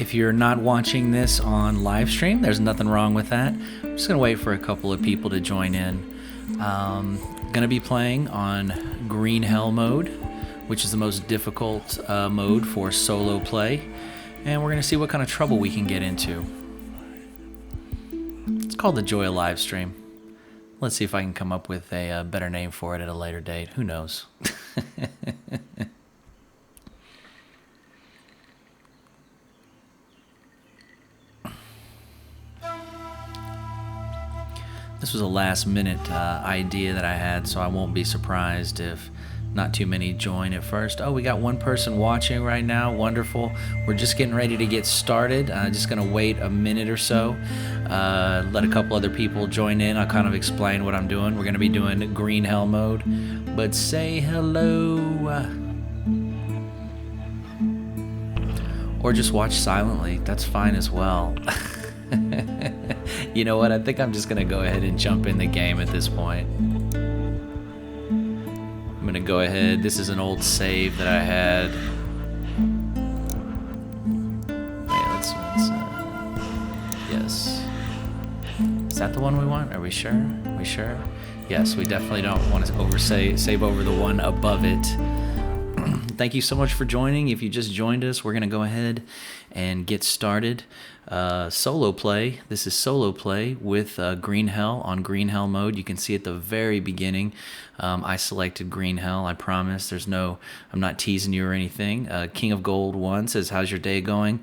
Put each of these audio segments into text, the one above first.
If you're not watching this on Livestream, there's nothing wrong with that. I'm just going to wait for a couple of people to join in. Going to be playing on greenhell mode, which is the most difficult mode for solo play. And we're going to see what kind of trouble we can get into. It's called the joy of Livestream. Let's see if I can come up with a better name for it at a later date. Who knows? This was a last-minute idea that I had, so I won't be surprised if not too many join at first. Oh, we got one person watching right now. Wonderful. We're just getting ready to get started. Just going to wait a minute or so. Let a couple other people join in. I'll kind of explain what I'm doing. We're going to be doing green hell mode. But say hello. Or just watch silently. That's fine as well. You know what? I think I'm just going to go ahead and jump in the game at this point. I'm going to go ahead. This is an old save that I had. Wait, yes. Is that the one we want? Are we sure? Are we sure? Yes, we definitely don't want to save over the one above it. Thank you so much for joining. If you just joined us, we're going to go ahead and get started. Solo play. This is solo play with greenhell on greenhell mode. You can see at the very beginning, I selected greenhell. I promise. I'm not teasing you or anything. King of Gold 1 says, "How's your day going?"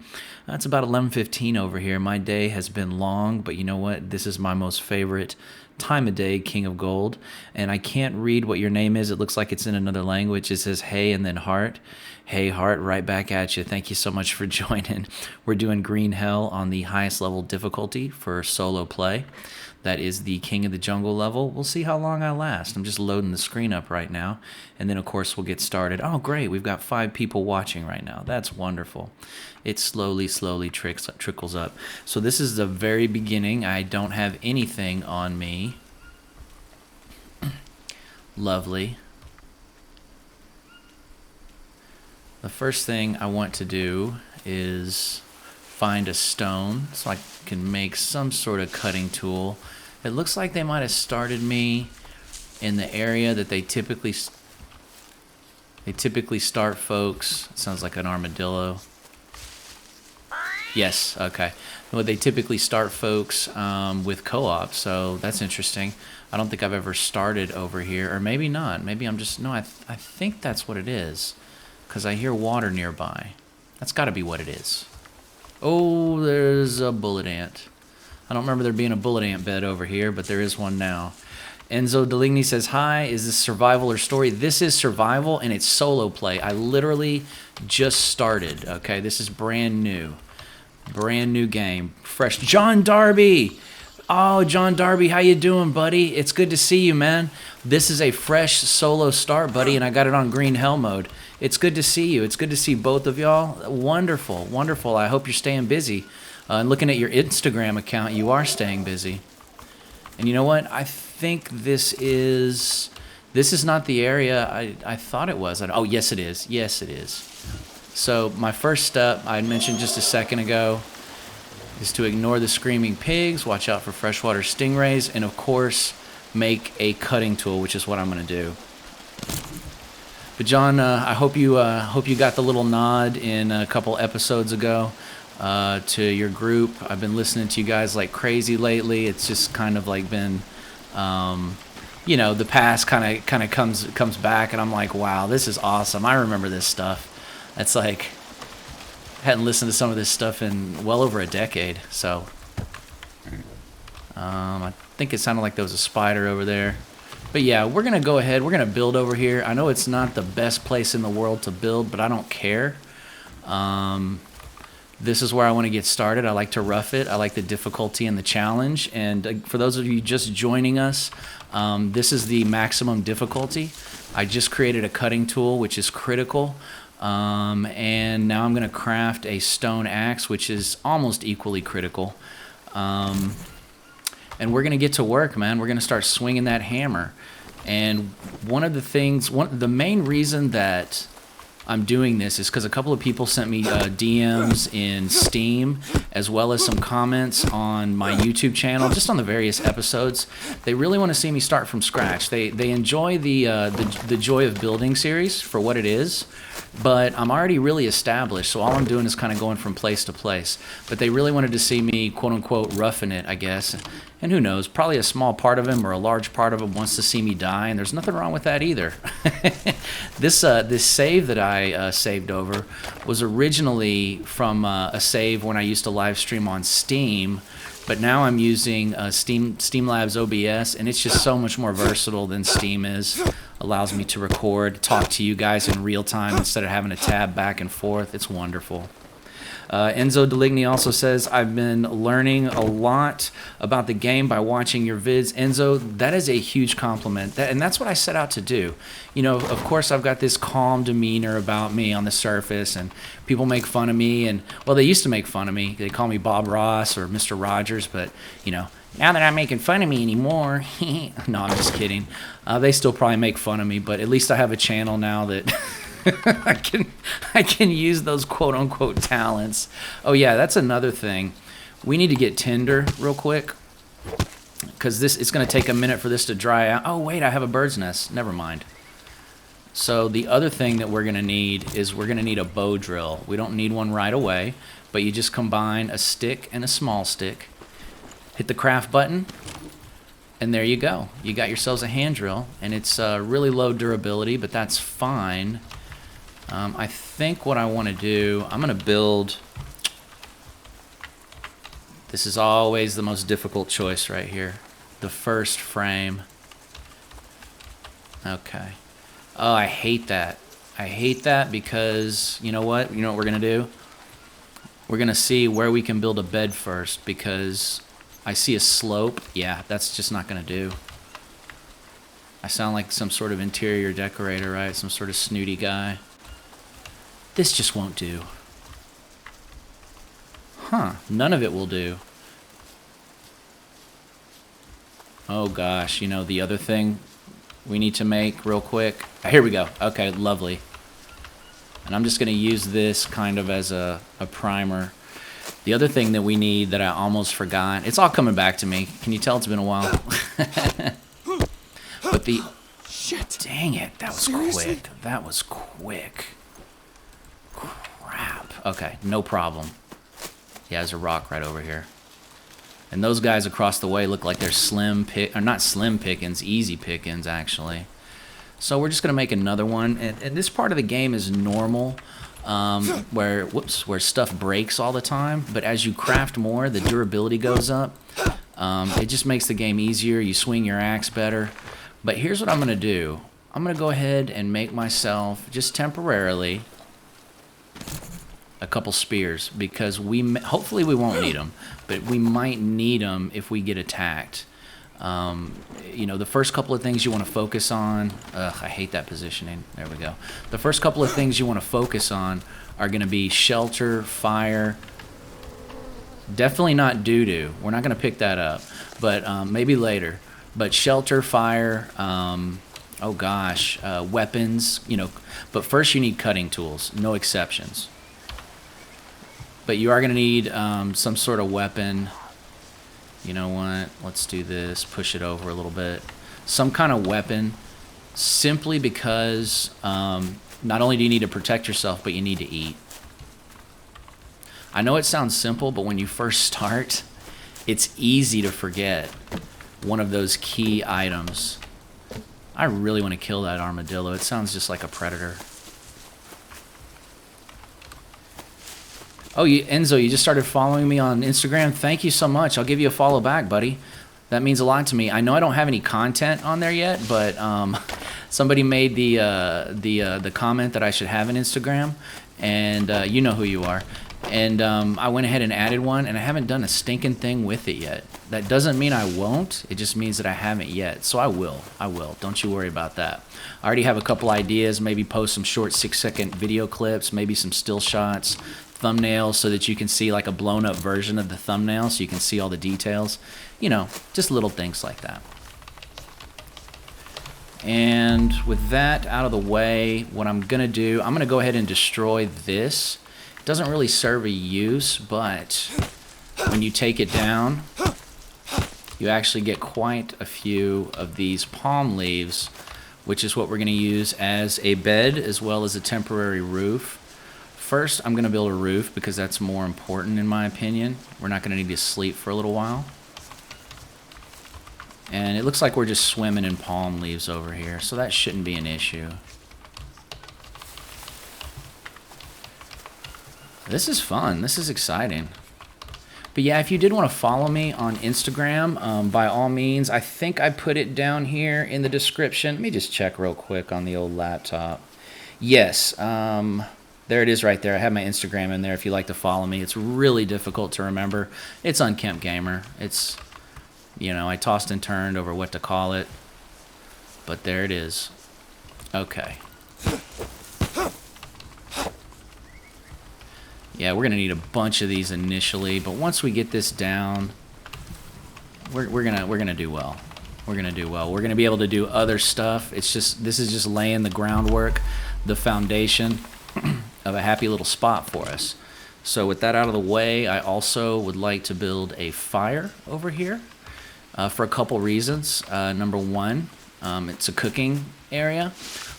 It's about 11:15 over here. My day has been long, but you know what? This is my most favorite time of day, King of Gold. And I can't read what your name is. It looks like it's in another language. It says hey and then heart. Hey, heart, right back at you. Thank you so much for joining. We're doing green hell on the highest level difficulty for solo play. That is the King of the Jungle level. We'll see how long I last. I'm just loading the screen up right now. And then, of course, we'll get started. Oh, great. We've got 5 people watching right now. That's wonderful. It slowly trickles up. So this is the very beginning. I don't have anything on me. Lovely. The first thing I want to do is find a stone so I can make some sort of cutting tool. It looks like they might have started me in the area that they typically start folks. It sounds like an armadillo. Yes, okay. Well, they typically start folks with co-op, so that's interesting. I don't think I've ever started over here, or maybe not. Maybe I'm just, no, I think that's what it is, because I hear water nearby. That's got to be what it is. Oh, there's a bullet ant. I don't remember there being a bullet ant bed over here, but there is one now. Enzo Deligny says, "Hi, is this survival or story?" This is survival, and it's solo play. I literally just started, okay? This is brand new. Brand new game. Fresh. John Darby! Oh, John Darby, how you doing, buddy? It's good to see you, man. This is a fresh solo start, buddy, and I got it on green hell mode. It's good to see you. It's good to see both of y'all. Wonderful, wonderful. I hope you're staying busy. And looking at your Instagram account, you are staying busy. And you know what? I think this is not the area I thought it was. Oh, yes, it is. Yes, it is. So my first step, I mentioned just a second ago, is to ignore the screaming pigs, watch out for freshwater stingrays, and of course, make a cutting tool, which is what I'm going to do. But John, I hope you got the little nod in a couple episodes ago to your group. I've been listening to you guys like crazy lately. It's just kind of like been, the past kind of comes back, and I'm like, wow, this is awesome. I remember this stuff. It's like, I hadn't listened to some of this stuff in well over a decade. So, I think it sounded like there was a spider over there. But yeah, we're going to go ahead. We're going to build over here. I know it's not the best place in the world to build, but I don't care. This is where I want to get started. I like to rough it. I like the difficulty and the challenge. And for those of you just joining us, this is the maximum difficulty. I just created a cutting tool, which is critical. And now I'm going to craft a stone axe, which is almost equally critical. And we're going to get to work, man. We're going to start swinging that hammer. And one of the main reason that I'm doing this is because a couple of people sent me DMs in Steam, as well as some comments on my YouTube channel, just on the various episodes. They really want to see me start from scratch. They enjoy the Joy of Building series for what it is, but I'm already really established, so all I'm doing is kind of going from place to place. But they really wanted to see me, quote unquote, roughing it, I guess. And who knows, probably a small part of him or a large part of him wants to see me die, and there's nothing wrong with that either. This save that I saved over was originally from a save when I used to live stream on Steam, but now I'm using Streamlabs OBS, and it's just so much more versatile than Steam is. Allows me to record, talk to you guys in real time instead of having to tab back and forth. It's wonderful. Enzo Deligny also says, I've been learning a lot about the game by watching your vids. Enzo, that is a huge compliment, and that's what I set out to do. You know, of course, I've got this calm demeanor about me on the surface, and people make fun of me, and, well, they used to make fun of me. They call me Bob Ross or Mr. Rogers, but, you know, now they're not making fun of me anymore. No, I'm just kidding. They still probably make fun of me, but at least I have a channel now that... I can use those quote unquote talents. Oh yeah, that's another thing. We need to get Tinder real quick, because it's going to take a minute for this to dry out. Oh wait, I have a bird's nest. Never mind. So the other thing that we're going to need is we're going to need a bow drill. We don't need one right away, but you just combine a stick and a small stick. Hit the craft button, and there you go. You got yourselves a hand drill, and it's really low durability, but that's fine. I think what I want to do, I'm going to build... This is always the most difficult choice right here. The first frame. Okay. Oh, I hate that. I hate that because, you know what? You know what we're going to do? We're going to see where we can build a bed first, because I see a slope. Yeah, that's just not going to do. I sound like some sort of interior decorator, right? Some sort of snooty guy. This just won't do. Huh, none of it will do. Oh gosh, you know, the other thing we need to make real quick. Here we go. Okay, lovely. And I'm just going to use this kind of as a primer. The other thing that we need that I almost forgot, it's all coming back to me. Can you tell it's been a while? But the... Shit. Dang it, that was quick. That was quick. Crap. Okay, no problem. Yeah, there's a rock right over here. And those guys across the way look like they're not slim pickings, easy pickings, actually. So we're just going to make another one. And this part of the game is normal, where stuff breaks all the time. But as you craft more, the durability goes up. It just makes the game easier. You swing your axe better. But here's what I'm going to do. I'm going to go ahead and make myself, just temporarily, a couple spears, because hopefully we won't need them, but we might need them if we get attacked. You know, the first couple of things you want to focus on, I hate that positioning. There we go. The first couple of things you want to focus on are going to be shelter, fire. Definitely not doo-doo. We're not going to pick that up, but maybe later. But shelter, fire, oh gosh, weapons, you know. But first you need cutting tools, no exceptions. But you are going to need some sort of weapon. You know what? Let's do this. Push it over a little bit. Some kind of weapon, simply because not only do you need to protect yourself, but you need to eat. I know it sounds simple, but when you first start, it's easy to forget one of those key items. I really want to kill that armadillo. It sounds just like a predator. Oh, Enzo, you just started following me on Instagram. Thank you so much. I'll give you a follow back, buddy. That means a lot to me. I know I don't have any content on there yet, but somebody made the comment that I should have an Instagram, and you know who you are. And I went ahead and added one, and I haven't done a stinking thing with it yet. That doesn't mean I won't. It just means that I haven't yet. So I will. I will. Don't you worry about that. I already have a couple ideas. Maybe post some short 6-second video clips, maybe some still shots, thumbnails, so that you can see like a blown up version of the thumbnail, so you can see all the details. You know, just little things like that. And with that out of the way, what I'm going to do, I'm going to go ahead and destroy this. It doesn't really serve a use, but when you take it down, you actually get quite a few of these palm leaves, which is what we're going to use as a bed as well as a temporary roof. First, I'm going to build a roof because that's more important in my opinion. We're not going to need to sleep for a little while. And it looks like we're just swimming in palm leaves over here, so that shouldn't be an issue. This is fun. This is exciting. But yeah, if you did want to follow me on Instagram, by all means, I think I put it down here in the description. Let me just check real quick on the old laptop. Yes, there it is right there. I have my Instagram in there if you'd like to follow me. It's really difficult to remember. It's Unkempt Gamer. It's... You know, I tossed and turned over what to call it, but there it is. Okay. Yeah, we're gonna need a bunch of these initially, but once we get this down, we're gonna do well. We're gonna do well. We're gonna be able to do other stuff. It's just this is just laying the groundwork, the foundation of a happy little spot for us. So with that out of the way, I also would like to build a fire over here. For a couple reasons. Number one, it's a cooking area,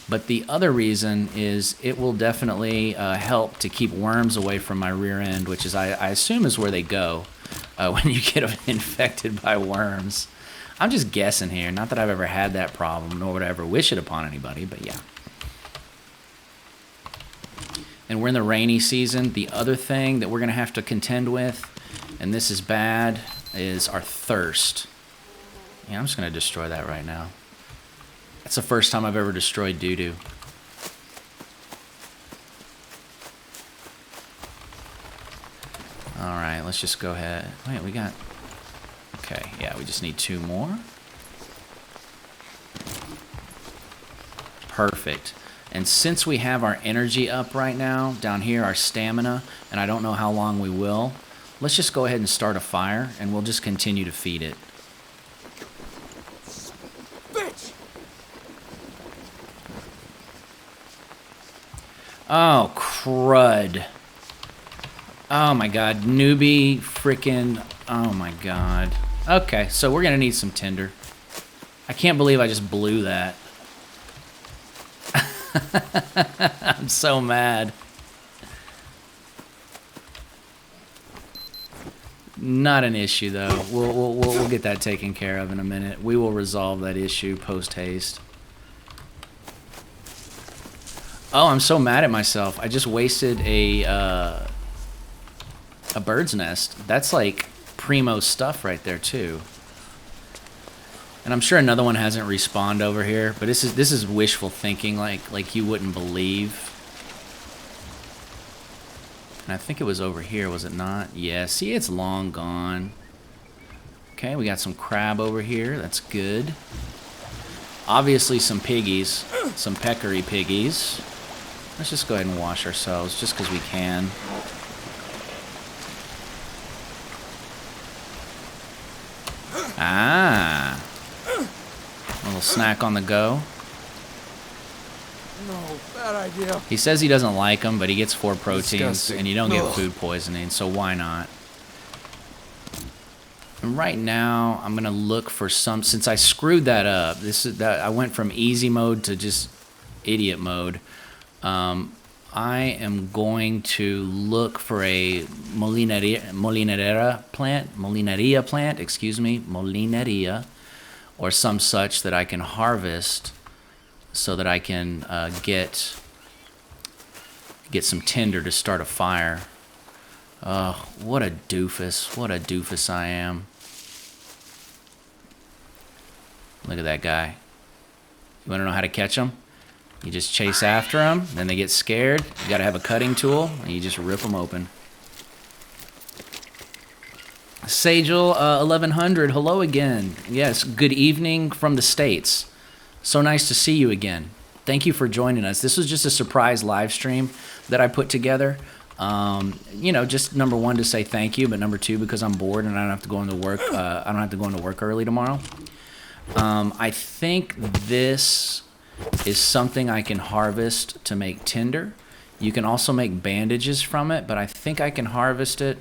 but the other reason is it will definitely help to keep worms away from my rear end, which is I assume is where they go when you get infected by worms. I'm just guessing here, not that I've ever had that problem, nor would I ever wish it upon anybody, but yeah. And we're in the rainy season. The other thing that we're going to have to contend with, and this is bad, is our thirst. Yeah, I'm just going to destroy that right now. That's the first time I've ever destroyed doo-doo. Alright, let's just go ahead. Wait, we got... Okay, yeah, we just need 2 more. Perfect. And since we have our energy up right now, down here, our stamina, and I don't know how long we will, let's just go ahead and start a fire, and we'll just continue to feed it. Oh, crud. Oh, my God. Newbie freaking... Oh, my God. Okay, so we're going to need some tinder. I can't believe I just blew that. I'm so mad. Not an issue, though. We'll get that taken care of in a minute. We will resolve that issue post-haste. Oh, I'm so mad at myself. I just wasted a bird's nest. That's like primo stuff right there too. And I'm sure another one hasn't respawned over here, but this is wishful thinking, like you wouldn't believe. And I think it was over here, was it not? Yeah, see, it's long gone. Okay, we got some crab over here. That's good. Obviously some piggies, some peccary piggies. Let's just go ahead and wash ourselves, just because we can. Ah! A little snack on the go. No, bad idea. He says he doesn't like them, but he gets 4 proteins, Disgusting. and you don't get food poisoning, so why not? And right now, I'm gonna look for some. Since I screwed that up, I went from easy mode to just idiot mode. I am going to look for a molineria plant, or some such that I can harvest, so that I can get some tinder to start a fire. What a doofus! What a doofus I am! Look at that guy. You want to know how to catch him? You just chase after them, then they get scared. You gotta have a cutting tool, and you just rip them open. Sagel 1100, hello again. Yes, good evening from the States. So nice to see you again. Thank you for joining us. This was just a surprise live stream that I put together. You know, just number one to say thank you, but number two because I'm bored and I don't have to go into work. I don't have to go into work early tomorrow. I think this is something I can harvest to make tinder. You can also make bandages from it, but I think I can harvest it.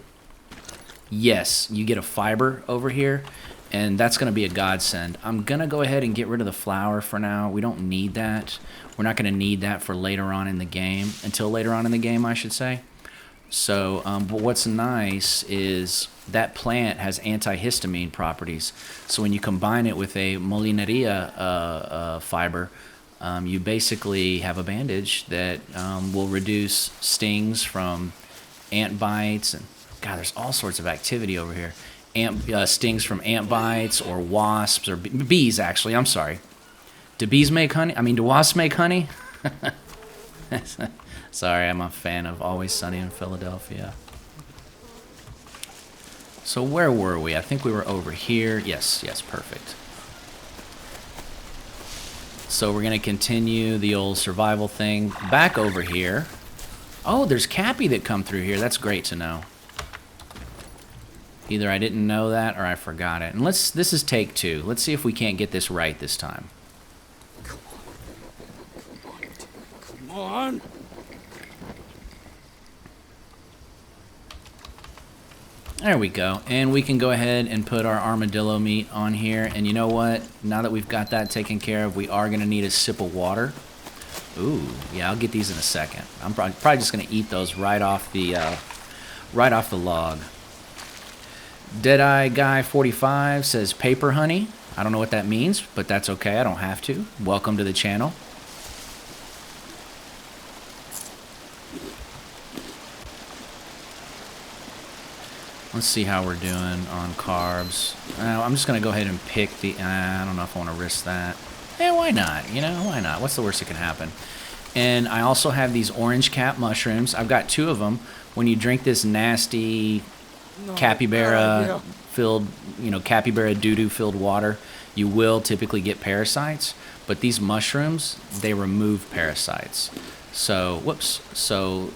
Yes, you get a fiber over here, and that's going to be a godsend. I'm going to go ahead and get rid of the flour for now. We don't need that. We're not going to need that for later on in the game, until later on in the game, I should say. So, but what's nice is that plant has antihistamine properties. So when you combine it with a molineria fiber, you basically have a bandage that will reduce stings from ant bites. And God, there's all sorts of activity over here. Stings from ant bites or wasps or bees, actually. I'm sorry. Do bees make honey? I mean, do wasps make honey? Sorry, I'm a fan of Always Sunny in Philadelphia. So where were we? I think we were over here. Yes, perfect. So we're going to continue the old survival thing. Back over here. Oh, there's Cappy that come through here. That's great to know. Either I didn't know that or I forgot it. And this is take 2. Let's see if we can't get this right this time. Come on. There we go. And we can go ahead and put our armadillo meat on here. And you know what? Now that we've got that taken care of, we are going to need a sip of water. Ooh, yeah, I'll get these in a second. I'm probably just going to eat those right off the log. Deadeye Guy 45 says paper honey. I don't know what that means, but that's okay. I don't have to. Welcome to the channel. Let's see how we're doing on carbs. I'm just going to go ahead and pick the... I don't know if I want to risk that. Yeah, why not? You know, why not? What's the worst that can happen? And I also have these orange cap mushrooms. I've got 2 of them. When you drink this nasty capybara filled, capybara doo-doo filled water, you will typically get parasites. But these mushrooms, they remove parasites. So, whoops. So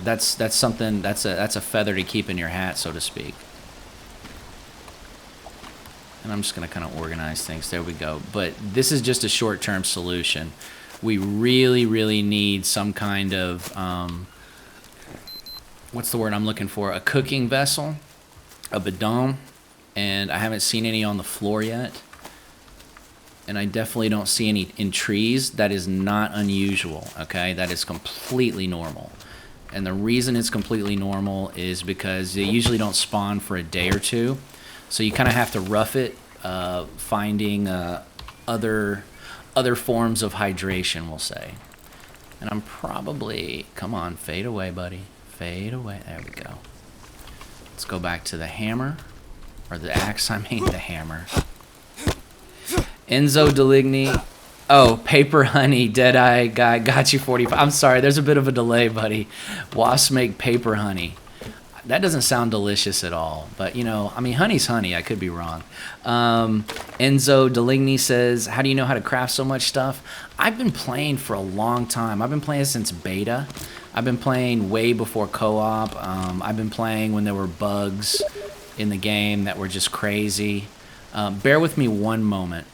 that's something. That's a feather to keep in your hat, so to speak. And I'm just gonna kind of organize things. There we go. But this is just a short-term solution. We really, really need some kind of what's the word I'm looking for? A cooking vessel, a bidon, and I haven't seen any on the floor yet. And I definitely don't see any in trees. That is not unusual, okay? That is completely normal. And the reason it's completely normal is because they usually don't spawn for a day or 2. So you kind of have to rough it, finding other forms of hydration, we'll say. And I'm probably... Come on, fade away, buddy. Fade away. There we go. Let's go back to the hammer. Or the axe, I mean the hammer. Enzo Deligny. Oh, paper honey, Deadeye Guy, got you 45. I'm sorry, there's a bit of a delay, buddy. Wasps make paper honey. That doesn't sound delicious at all. But, I mean, honey's honey. I could be wrong. Enzo Deligny says, how do you know how to craft so much stuff? I've been playing for a long time. I've been playing since beta. I've been playing way before co-op. I've been playing when there were bugs in the game that were just crazy. Bear with me one moment.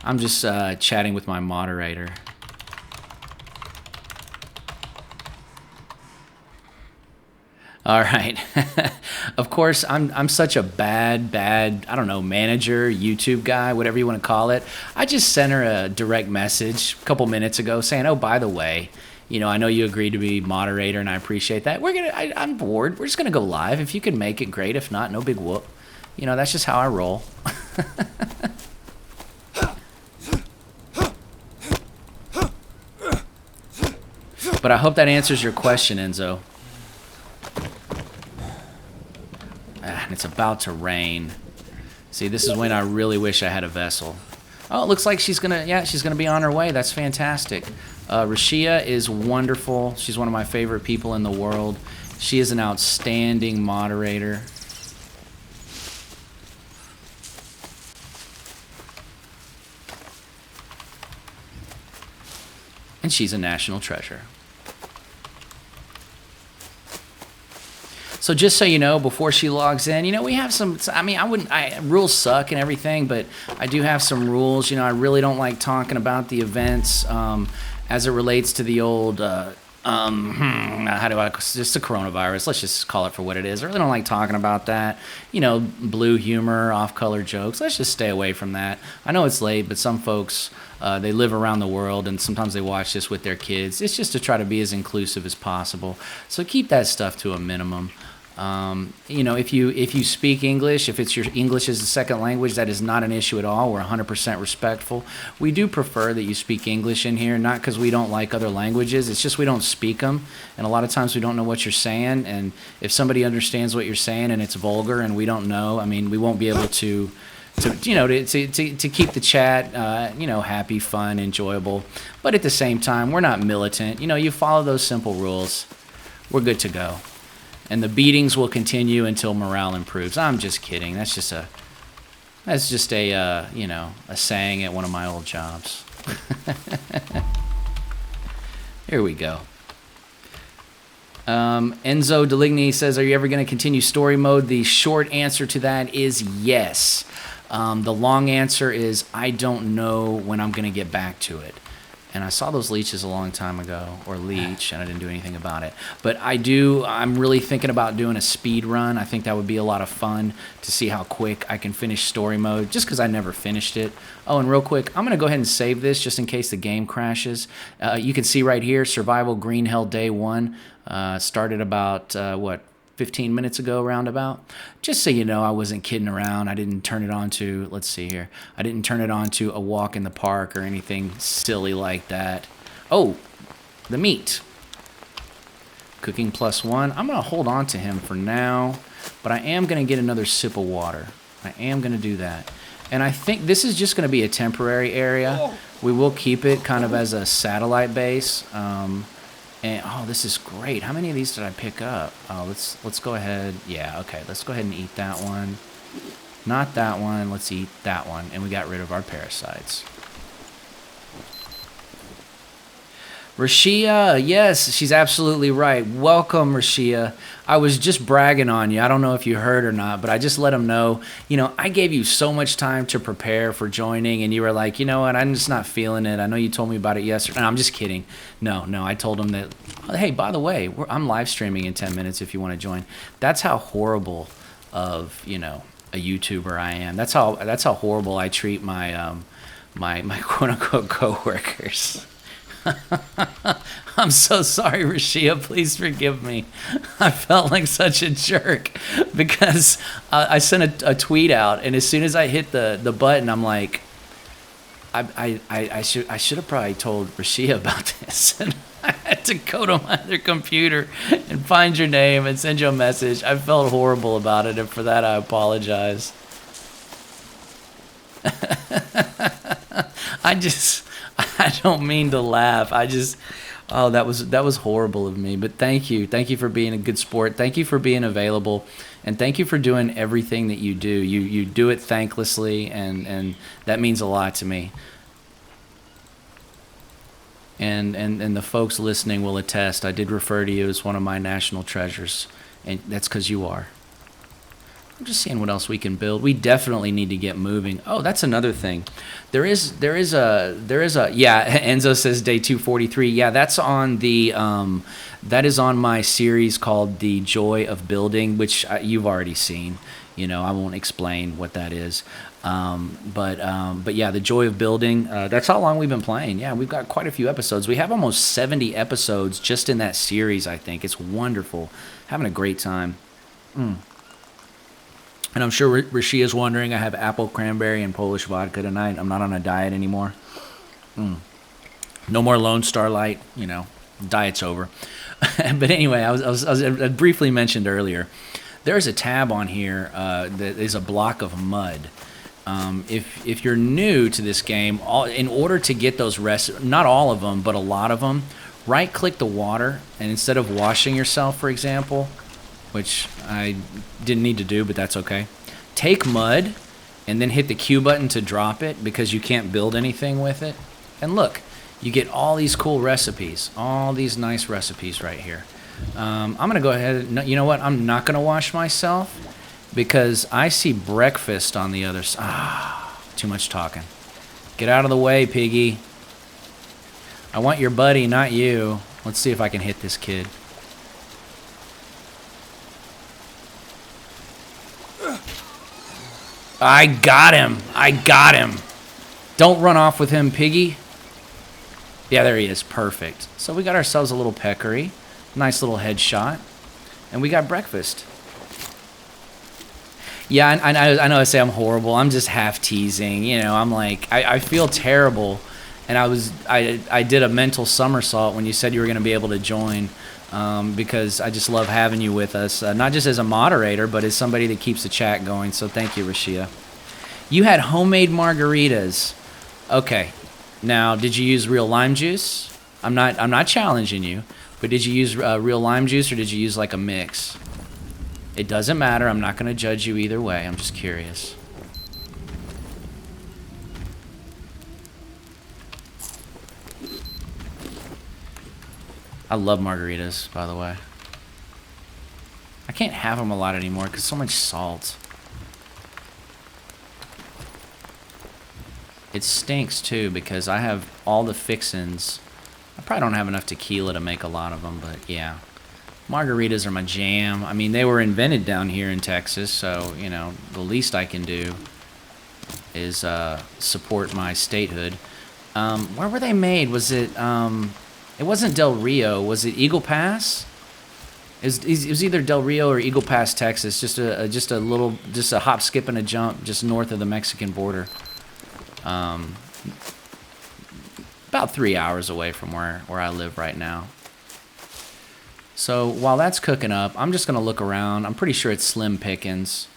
I'm just chatting with my moderator. All right. Of course, I'm such a bad, I don't know, manager, YouTube guy, whatever you want to call it. I just sent her a direct message a couple minutes ago saying, oh, by the way, I know you agreed to be moderator, and I appreciate that. I'm bored. We're just gonna go live. If you can make it, great. If not, no big whoop. That's just how I roll. But I hope that answers your question, Enzo. And it's about to rain. See, this is when I really wish I had a vessel. Oh, it looks like she's gonna be on her way. That's fantastic. Rashia is wonderful. She's one of my favorite people in the world. She is an outstanding moderator. And she's a national treasure. So just so you know, before she logs in, we have some. I mean, rules suck and everything, but I do have some rules. I really don't like talking about the events as it relates to the old. Just the coronavirus. Let's just call it for what it is. I really don't like talking about that. Blue humor, off-color jokes. Let's just stay away from that. I know it's late, but some folks, they live around the world, and sometimes they watch this with their kids. It's just to try to be as inclusive as possible. So keep that stuff to a minimum. If you speak English, if it's your English as a second language, that is not an issue at all. We're 100% respectful. We do prefer that you speak English in here, not because we don't like other languages. It's just we don't speak them, and a lot of times we don't know what you're saying. And if somebody understands what you're saying and it's vulgar and we don't know, I mean, we won't be able to keep the chat, happy, fun, enjoyable. But at the same time, we're not militant. You follow those simple rules, we're good to go. And the beatings will continue until morale improves. I'm just kidding. That's just a saying at one of my old jobs. Here we go. Enzo Deligny says, "Are you ever going to continue story mode?" The short answer to that is yes. The long answer is I don't know when I'm going to get back to it. And I saw those leeches a long time ago, or leech, and I didn't do anything about it. But I'm really thinking about doing a speed run. I think that would be a lot of fun to see how quick I can finish story mode, just because I never finished it. Oh, and real quick, I'm going to go ahead and save this just in case the game crashes. You can see right here, Survival Greenhell Day 1 started about, 15 minutes ago, roundabout. Just so you know, I wasn't kidding around. I didn't turn it on to, let's see here. I didn't turn it on to a walk in the park or anything silly like that. Oh, the meat. Cooking +1. I'm going to hold on to him for now, but I am going to get another sip of water. I am going to do that. And I think this is just going to be a temporary area. We will keep it kind of as a satellite base. And this is great. How many of these did I pick up? Oh, let's go ahead. Yeah, okay. Let's go ahead and eat that one. Not that one. Let's eat that one. And we got rid of our parasites. Rashia, yes, she's absolutely right. Welcome, Rashia. I was just bragging on you. I don't know if you heard or not, but I just let them know, I gave you so much time to prepare for joining, and you were like, you know what, I'm just not feeling it. I know you told me about it yesterday. No, I'm just kidding. No, I told them that, hey, by the way, I'm live streaming in 10 minutes if you want to join. That's how horrible of, a YouTuber I am. That's how horrible I treat my my quote-unquote coworkers. I'm so sorry, Rashia. Please forgive me. I felt like such a jerk because I sent a tweet out, and as soon as I hit the button, I'm like, I should have probably told Rashia about this. And I had to go to my other computer and find your name and send you a message. I felt horrible about it, and for that I apologize. I don't mean to laugh. That was horrible of me. But thank you for being a good sport. Thank you for being available, and thank you for doing everything that you do. You do it thanklessly, and that means a lot to me. And the folks listening will attest. I did refer to you as one of my national treasures, and that's because you are. I'm just seeing what else we can build. We definitely need to get moving. Oh, that's another thing. There is a yeah. Enzo says day 243. Yeah, that's on the that is on my series called The Joy of Building, which you've already seen. I won't explain what that is. But yeah, The Joy of Building. That's how long we've been playing. Yeah, we've got quite a few episodes. We have almost 70 episodes just in that series. I think it's wonderful. Having a great time. And I'm sure Rashia's wondering, I have apple, cranberry, and Polish vodka tonight. I'm not on a diet anymore. No more Lone Star Light. Diet's over. But anyway, I briefly mentioned earlier, there's a tab on here that is a block of mud. If you're new to this game, in order to get those not all of them, but a lot of them, right-click the water, and instead of washing yourself, for example, which I didn't need to do, but that's okay. Take mud and then hit the Q button to drop it because you can't build anything with it. And look, you get all these cool recipes, all these nice recipes right here. I'm going to go ahead. No, you know what? I'm not going to wash myself because I see breakfast on the other side. Ah, too much talking. Get out of the way, piggy. I want your buddy, not you. Let's see if I can hit this kid. I got him. I got him. Don't run off with him, piggy. Yeah, there he is. Perfect. So we got ourselves a little peccary. Nice little headshot. And we got breakfast. Yeah, I know I say I'm horrible. I'm just half teasing. You know, I'm like, I feel terrible. And I did a mental somersault when you said you were going to be able to join. Because I just love having you with us, not just as a moderator, but as somebody that keeps the chat going. So thank you, Rashia. You had homemade margaritas. Okay. Now, did you use real lime juice? I'm not challenging you, but did you use real lime juice or did you use like a mix? It doesn't matter. I'm not going to judge you either way. I'm just curious. I love margaritas, by the way. I can't have them a lot anymore because so much salt. It stinks too because I have all the fixins. I probably don't have enough tequila to make a lot of them, but yeah. Margaritas are my jam. I mean, they were invented down here in Texas, so, you know, the least I can do is support my statehood. Where were they made? Was it... It wasn't Del Rio. Was it Eagle Pass? It was either Del Rio or Eagle Pass, Texas. Just a hop, skip, and a jump just north of the Mexican border. About 3 hours away from where I live right now. So while that's cooking up, I'm just gonna look around. I'm pretty sure it's slim pickings.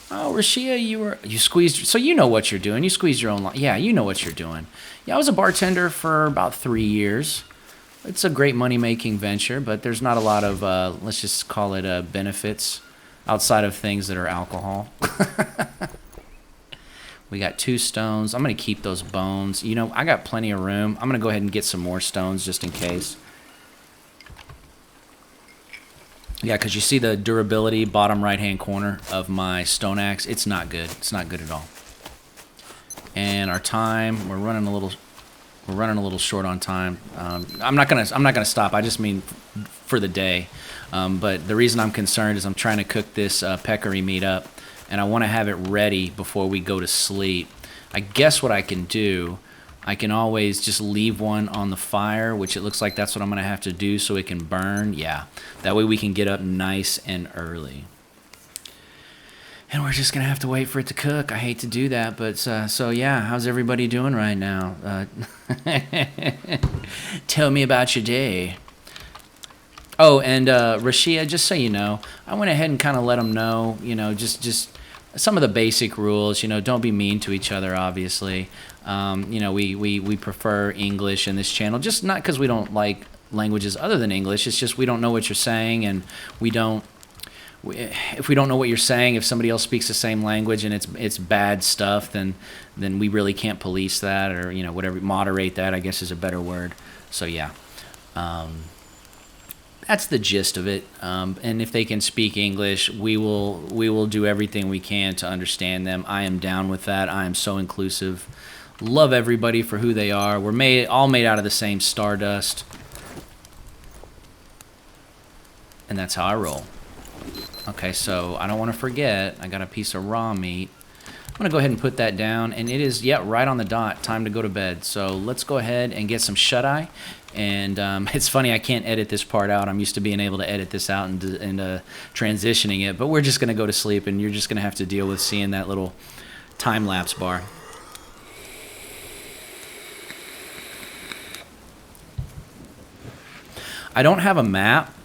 Oh, Rashia, you squeezed. So you know what you're doing. You squeezed your own. Yeah, you know what you're doing. Yeah, I was a bartender for about 3 years. It's a great money-making venture, but there's not a lot of, let's just call it benefits outside of things that are alcohol. We got 2 stones. I'm going to keep those bones. You know, I got plenty of room. I'm going to go ahead and get some more stones just in case. Yeah, because you see the durability bottom right-hand corner of my stone axe. It's not good. It's not good at all. And our time, we're running a little short on time. I'm not gonna stop. I just mean for the day. But the reason I'm concerned is I'm trying to cook this peccary meat up, and I want to have it ready before we go to sleep. I guess what I can do, I can always just leave one on the fire, which it looks like that's what I'm gonna have to do so it can burn. Yeah, that way we can get up nice and early. And we're just going to have to wait for it to cook. I hate to do that, but so yeah, how's everybody doing right now? Tell me about your day. Oh, and Rashia, just so you know, I went ahead and kind of let them know, you know, just some of the basic rules. You know, don't be mean to each other, obviously. You know, we prefer English in this channel, just not because we don't like languages other than English. It's just we don't know what you're saying, and if we don't know what you're saying, if somebody else speaks the same language and it's bad stuff, then we really can't police that, or, you know, whatever, moderate that, I guess is a better word. So yeah, that's the gist of it. And if they can speak English, we will do everything we can to understand them. I am down with that. I am so inclusive. Love everybody for who they are. We're all made out of the same stardust, and that's how I roll. Okay, so I don't want to forget, I got a piece of raw meat. I'm going to go ahead and put that down, and it is, yeah, right on the dot, time to go to bed. So let's go ahead and get some shut-eye. And it's funny, I can't edit this part out. I'm used to being able to edit this out and transitioning it, but we're just going to go to sleep, and you're just going to have to deal with seeing that little time-lapse bar. I don't have a map,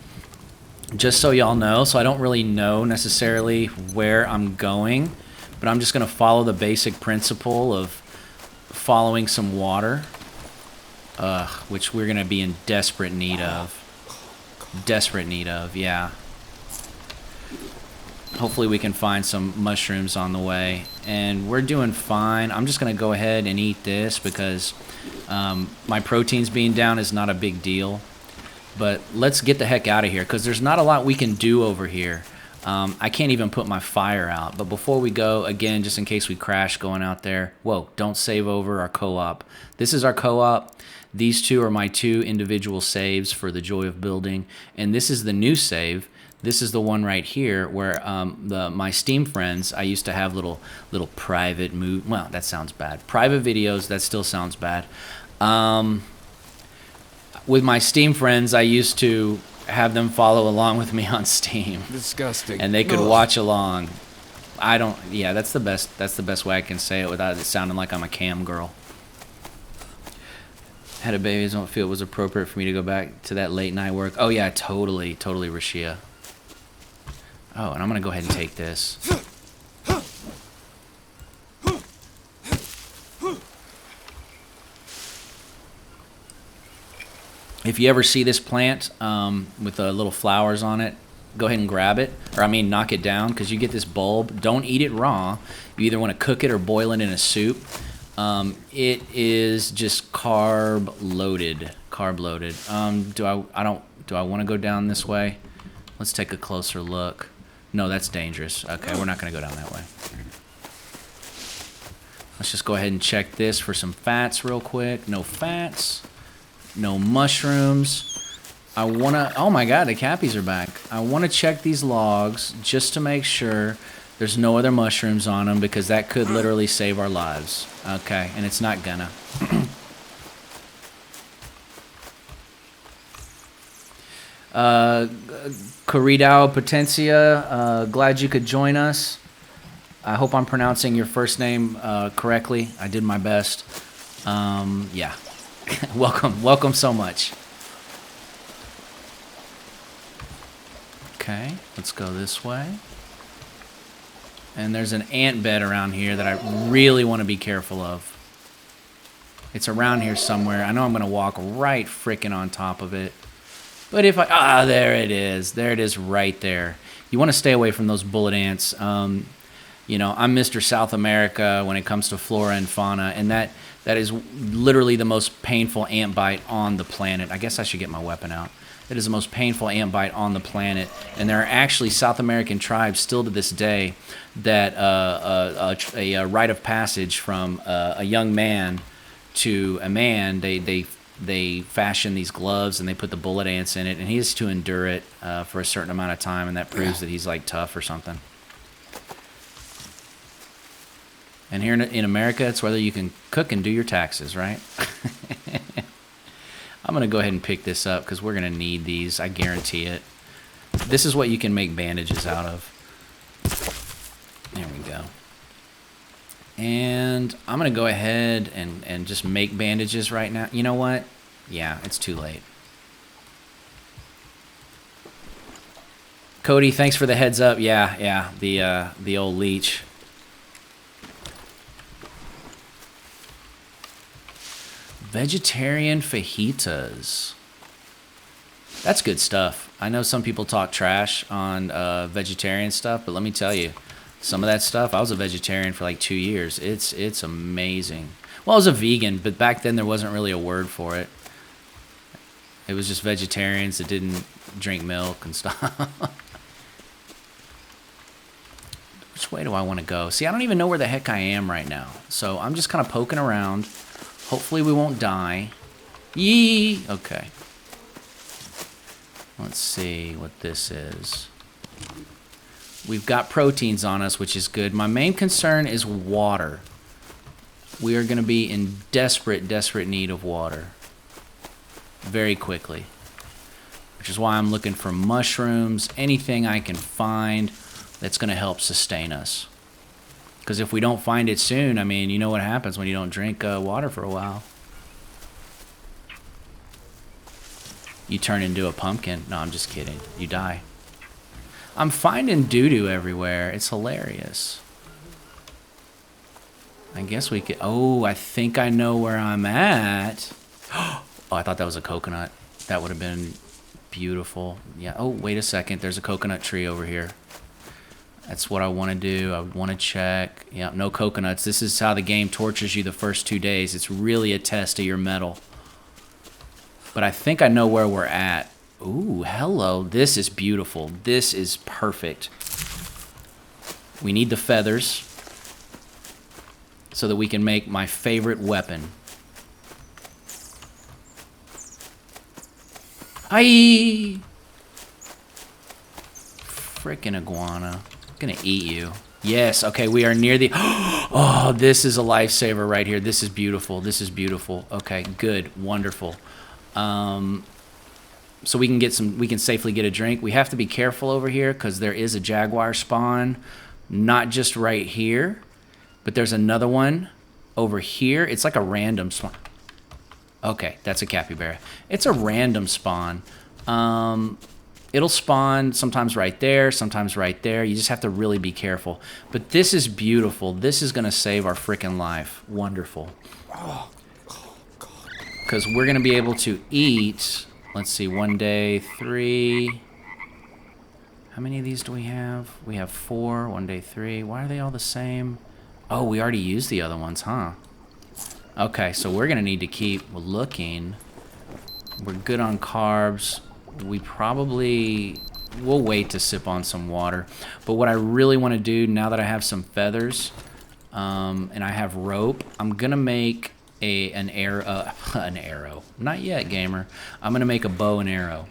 just so y'all know, so I don't really know necessarily where I'm going, but I'm just going to follow the basic principle of following some water, which we're going to be in desperate need of. Desperate need of, yeah. Hopefully we can find some mushrooms on the way, and we're doing fine. I'm just going to go ahead and eat this because my proteins being down is not a big deal. But let's get the heck out of here because there's not a lot we can do over here. I can't even put my fire out. But before we go, again, just in case we crash going out there, whoa, don't save over our co-op. This is our co-op. These two are my two individual saves for the joy of building. And this is the new save. This is the one right here where my Steam friends, I used to have little private well, that sounds bad. Private videos, that still sounds bad. With my Steam friends, I used to have them follow along with me on Steam. Disgusting. And they could watch along. Yeah, that's the best way I can say it without it sounding like I'm a cam girl. Had a baby, don't feel it was appropriate for me to go back to that late night work. Oh yeah, totally, Rashia. Oh, and I'm gonna go ahead and take this. If you ever see this plant with little flowers on it, go ahead and grab it, or knock it down, because you get this bulb. Don't eat it raw. You either want to cook it or boil it in a soup. It is just carb loaded. Do I want to go down this way? Let's take a closer look. No, that's dangerous. Okay, we're not going to go down that way. Let's just go ahead and check this for some fats real quick. No fats. No mushrooms. Oh my god, the cappies are back. I want to check these logs just to make sure there's no other mushrooms on them, because that could literally save our lives. Okay, and it's not gonna. Coridao Potencia, glad you could join us. I hope I'm pronouncing your first name correctly. I did my best. Yeah. Welcome so much. Okay, let's go this way. And there's an ant bed around here that I really want to be careful of. It's around here somewhere. I know I'm going to walk right frickin' on top of it. But if there it is. There it is right there. You want to stay away from those bullet ants. You know, I'm Mr. South America when it comes to flora and fauna, and that is literally the most painful ant bite on the planet. I guess I should get my weapon out. It is the most painful ant bite on the planet, and there are actually South American tribes still to this day that a rite of passage from a young man to a man, they fashion these gloves and they put the bullet ants in it, and he has to endure it for a certain amount of time, and that proves that he's like tough or something. And here in America, it's whether you can cook and do your taxes, right? I'm going to go ahead and pick this up because we're going to need these. I guarantee it. This is what you can make bandages out of. There we go. And I'm going to go ahead and just make bandages right now. You know what? Yeah, it's too late. Cody, thanks for the heads up. Yeah, the old leech. Vegetarian fajitas. That's good stuff. I know some people talk trash on vegetarian stuff, but let me tell you, some of that stuff, I was a vegetarian for like 2 years. It's amazing. Well, I was a vegan, but back then there wasn't really a word for it. It was just vegetarians that didn't drink milk and stuff. Which way do I want to go? See, I don't even know where the heck I am right now. So I'm just kind of poking around. Hopefully we won't die. Yee! Okay. Let's see what this is. We've got proteins on us, which is good. My main concern is water. We are going to be in desperate need of water. Very quickly. Which is why I'm looking for mushrooms, anything I can find that's going to help sustain us. Because if we don't find it soon, I mean, you know what happens when you don't drink water for a while. You turn into a pumpkin. No, I'm just kidding. You die. I'm finding doo-doo everywhere. It's hilarious. I guess we could... Oh, I think I know where I'm at. Oh, I thought that was a coconut. That would have been beautiful. Yeah. Oh, wait a second. There's a coconut tree over here. That's what I want to do. I want to check. Yeah, no coconuts. This is how the game tortures you the first 2 days. It's really a test of your mettle. But I think I know where we're at. Ooh, hello. This is beautiful. This is perfect. We need the feathers so that we can make my favorite weapon. Hi! Frickin' iguana. I'm gonna eat you. Yes, okay, we are near the... Oh, this is a lifesaver right here. This is beautiful. This is beautiful. Okay, good. Wonderful. So we can safely get a drink. We have to be careful over here because there is a jaguar spawn. Not just right here, but there's another one over here. It's like a random spawn. Okay, that's a capybara. It's a random spawn. It'll spawn sometimes right there, sometimes right there. You just have to really be careful. But this is beautiful. This is going to save our freaking life. Wonderful. Because we're going to be able to eat... Let's see, 1 day, 3... How many of these do we have? We have 4, 1 day, 3. Why are they all the same? Oh, we already used the other ones, huh? Okay, so we're going to need to keep looking. We're good on carbs. We probably... We'll wait to sip on some water. But what I really want to do, now that I have some feathers, and I have rope, I'm going to make an arrow. Not yet, gamer. I'm going to make a bow and arrow.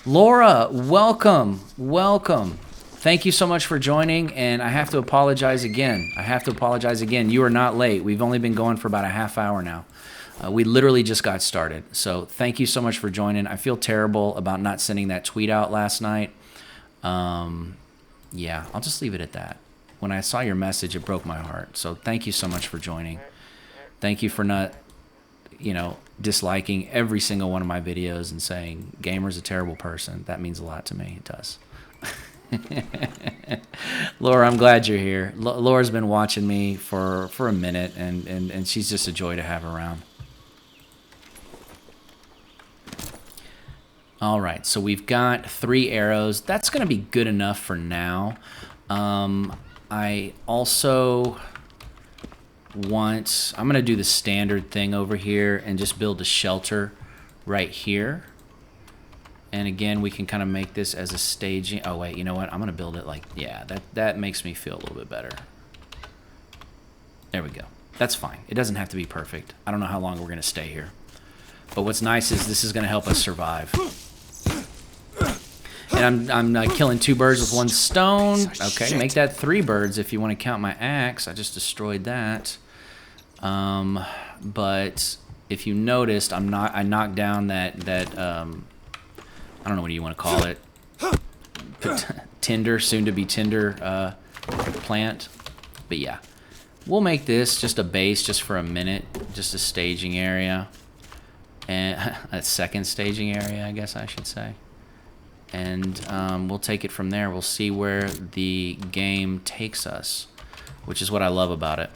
Laura, welcome. Welcome. Thank you so much for joining, and I have to apologize again. You are not late. We've only been going for about a half hour now. We literally just got started. So thank you so much for joining. I feel terrible about not sending that tweet out last night. Yeah, I'll just leave it at that. When I saw your message, it broke my heart. So thank you so much for joining. Thank you for not, disliking every single one of my videos and saying, Gamer's a terrible person. That means a lot to me. It does. Laura, I'm glad you're here. Laura's been watching me for a minute, and she's just a joy to have around. All right, so we've got 3 arrows. That's going to be good enough for now. I also I'm going to do the standard thing over here and just build a shelter right here. And again, we can kind of make this as a staging. Oh, wait, you know what? I'm going to build it like, yeah, that makes me feel a little bit better. There we go. That's fine. It doesn't have to be perfect. I don't know how long we're going to stay here. But what's nice is this is going to help us survive. And I'm killing 2 birds with 1 stone. Okay, make that 3 birds if you want to count my axe. I just destroyed that. But if you noticed, I knocked down that I don't know what you want to call it. Tinder, soon to be tinder plant. But yeah, we'll make this just a base just for a minute, just a staging area. And a second staging area, I guess I should say. And we'll take it from there. We'll see where the game takes us, which is what I love about it.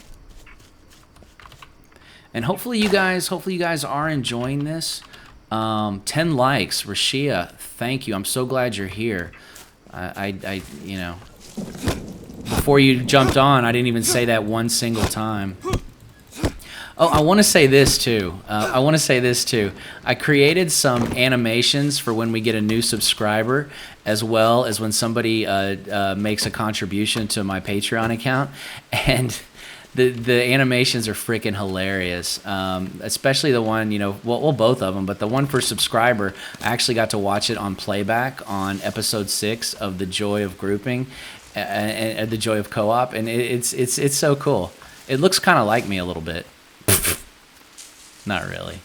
And hopefully you guys are enjoying this. 10 likes, Rashia, thank you. I'm so glad you're here. I before you jumped on, I didn't even say that one single time. Oh, I want to say this too. I created some animations for when we get a new subscriber, as well as when somebody makes a contribution to my Patreon account, and the animations are freaking hilarious. Especially the one, well, both of them, but the one for subscriber, I actually got to watch it on playback on episode 6 of The Joy of Grouping, and The Joy of Co-op, and it's so cool. It looks kind of like me a little bit. Not really.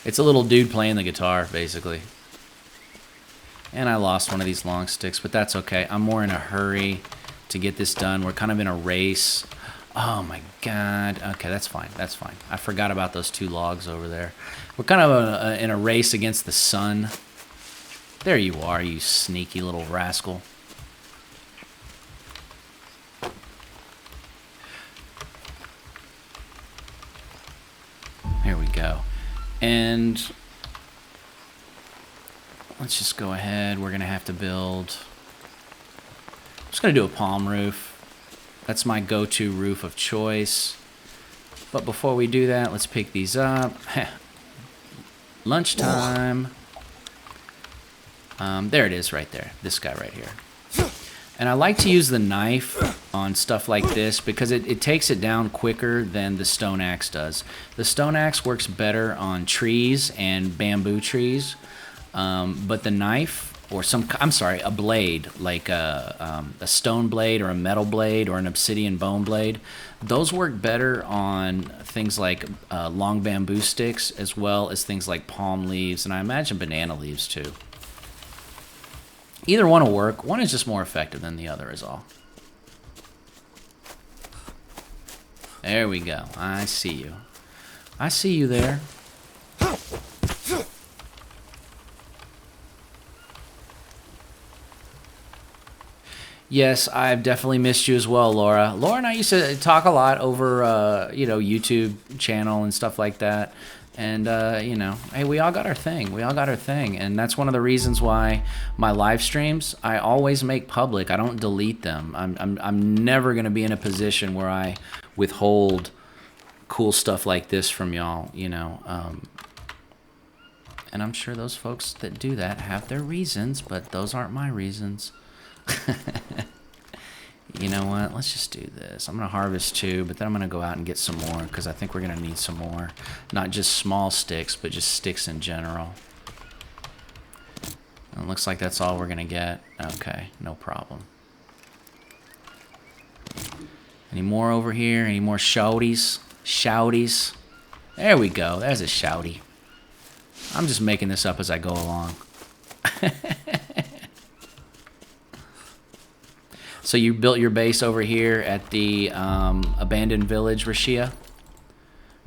It's a little dude playing the guitar, basically. And I lost one of these long sticks, but that's okay. I'm more in a hurry to get this done. We're kind of in a race. Oh my god. Okay, that's fine. That's fine. I forgot about those 2 logs over there. We're kind of in a race against the sun. There you are, you sneaky little rascal. There we go. And let's just go ahead. We're going to have to build... I'm just going to do a palm roof. That's my go-to roof of choice. But before we do that, let's pick these up. Lunchtime. There it is right there. This guy right here. And I like to use the knife on stuff like this because it takes it down quicker than the stone axe does. The stone axe works better on trees and bamboo trees, but the knife or a blade like a stone blade or a metal blade or an obsidian bone blade, those work better on things like long bamboo sticks as well as things like palm leaves and I imagine banana leaves too. Either one will work. One is just more effective than the other is all. There we go. I see you. I see you there. Yes, I've definitely missed you as well, Laura. Laura and I used to talk a lot over, YouTube channel and stuff like that. And, hey, we all got our thing. We all got our thing. And that's one of the reasons why my live streams, I always make public. I don't delete them. I'm never going to be in a position where I withhold cool stuff like this from y'all, And I'm sure those folks that do that have their reasons, but those aren't my reasons. You know what? Let's just do this. I'm going to harvest 2, but then I'm going to go out and get some more because I think we're going to need some more. Not just small sticks, but just sticks in general. It looks like that's all we're going to get. Okay, no problem. Any more over here? Any more shouties? Shouties? There we go. There's a shouty. I'm just making this up as I go along. So you built your base over here at the abandoned village, Rashia?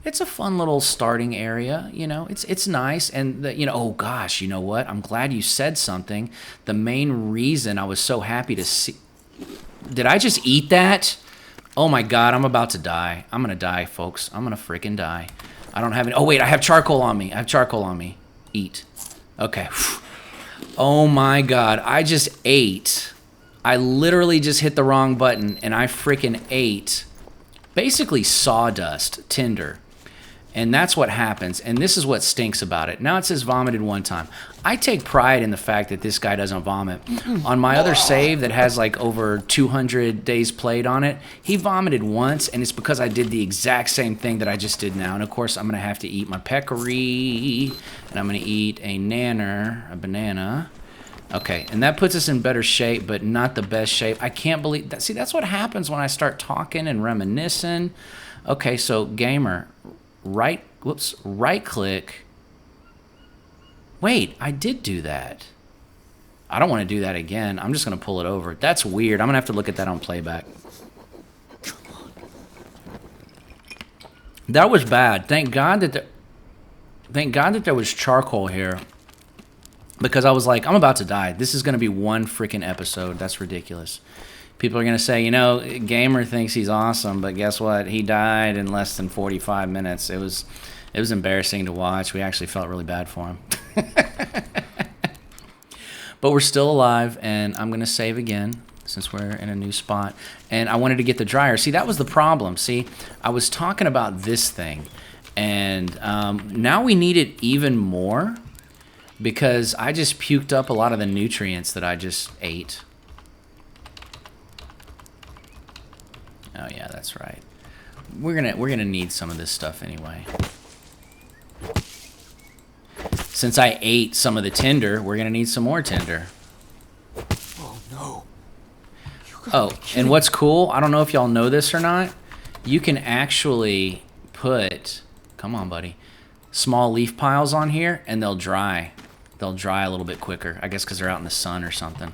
It's a fun little starting area, It's nice, and oh gosh, you know what? I'm glad you said something. The main reason I was so happy to see. Did I just eat that? Oh my God, I'm about to die. I'm gonna die, folks. I'm gonna freaking die. I don't have any. Oh wait, I have charcoal on me. I have charcoal on me. Eat. Okay. Oh my God, I just ate. I literally just hit the wrong button and I freaking ate basically sawdust, tinder. And that's what happens. And this is what stinks about it. Now it says vomited 1 time. I take pride in the fact that this guy doesn't vomit. On my other save that has like over 200 days played on it, he vomited once, and it's because I did the exact same thing that I just did now. And of course, I'm going to have to eat my peccary, and I'm going to eat a nanner, a banana. Okay, and that puts us in better shape, but not the best shape. I can't believe that. See, that's what happens when I start talking and reminiscing. Okay, so gamer, right click. Wait, I did do that. I don't want to do that again. I'm just going to pull it over. That's weird. I'm going to have to look at that on playback. That was bad. Thank God that there was charcoal here. Because I was like, I'm about to die. This is going to be one freaking episode. That's ridiculous. People are going to say, Gamer thinks he's awesome, but guess what? He died in less than 45 minutes. It was embarrassing to watch. We actually felt really bad for him. But we're still alive, and I'm going to save again since we're in a new spot. And I wanted to get the dryer. See, that was the problem. See, I was talking about this thing, and now we need it even more. Because I just puked up a lot of the nutrients that I just ate. Oh yeah, that's right. We're gonna need some of this stuff anyway. Since I ate some of the tinder, we're gonna need some more tinder. Oh no. Oh, and what's cool, I don't know if y'all know this or not, you can actually put, come on buddy, small leaf piles on here and they'll dry. They'll dry a little bit quicker, I guess because they're out in the sun or something.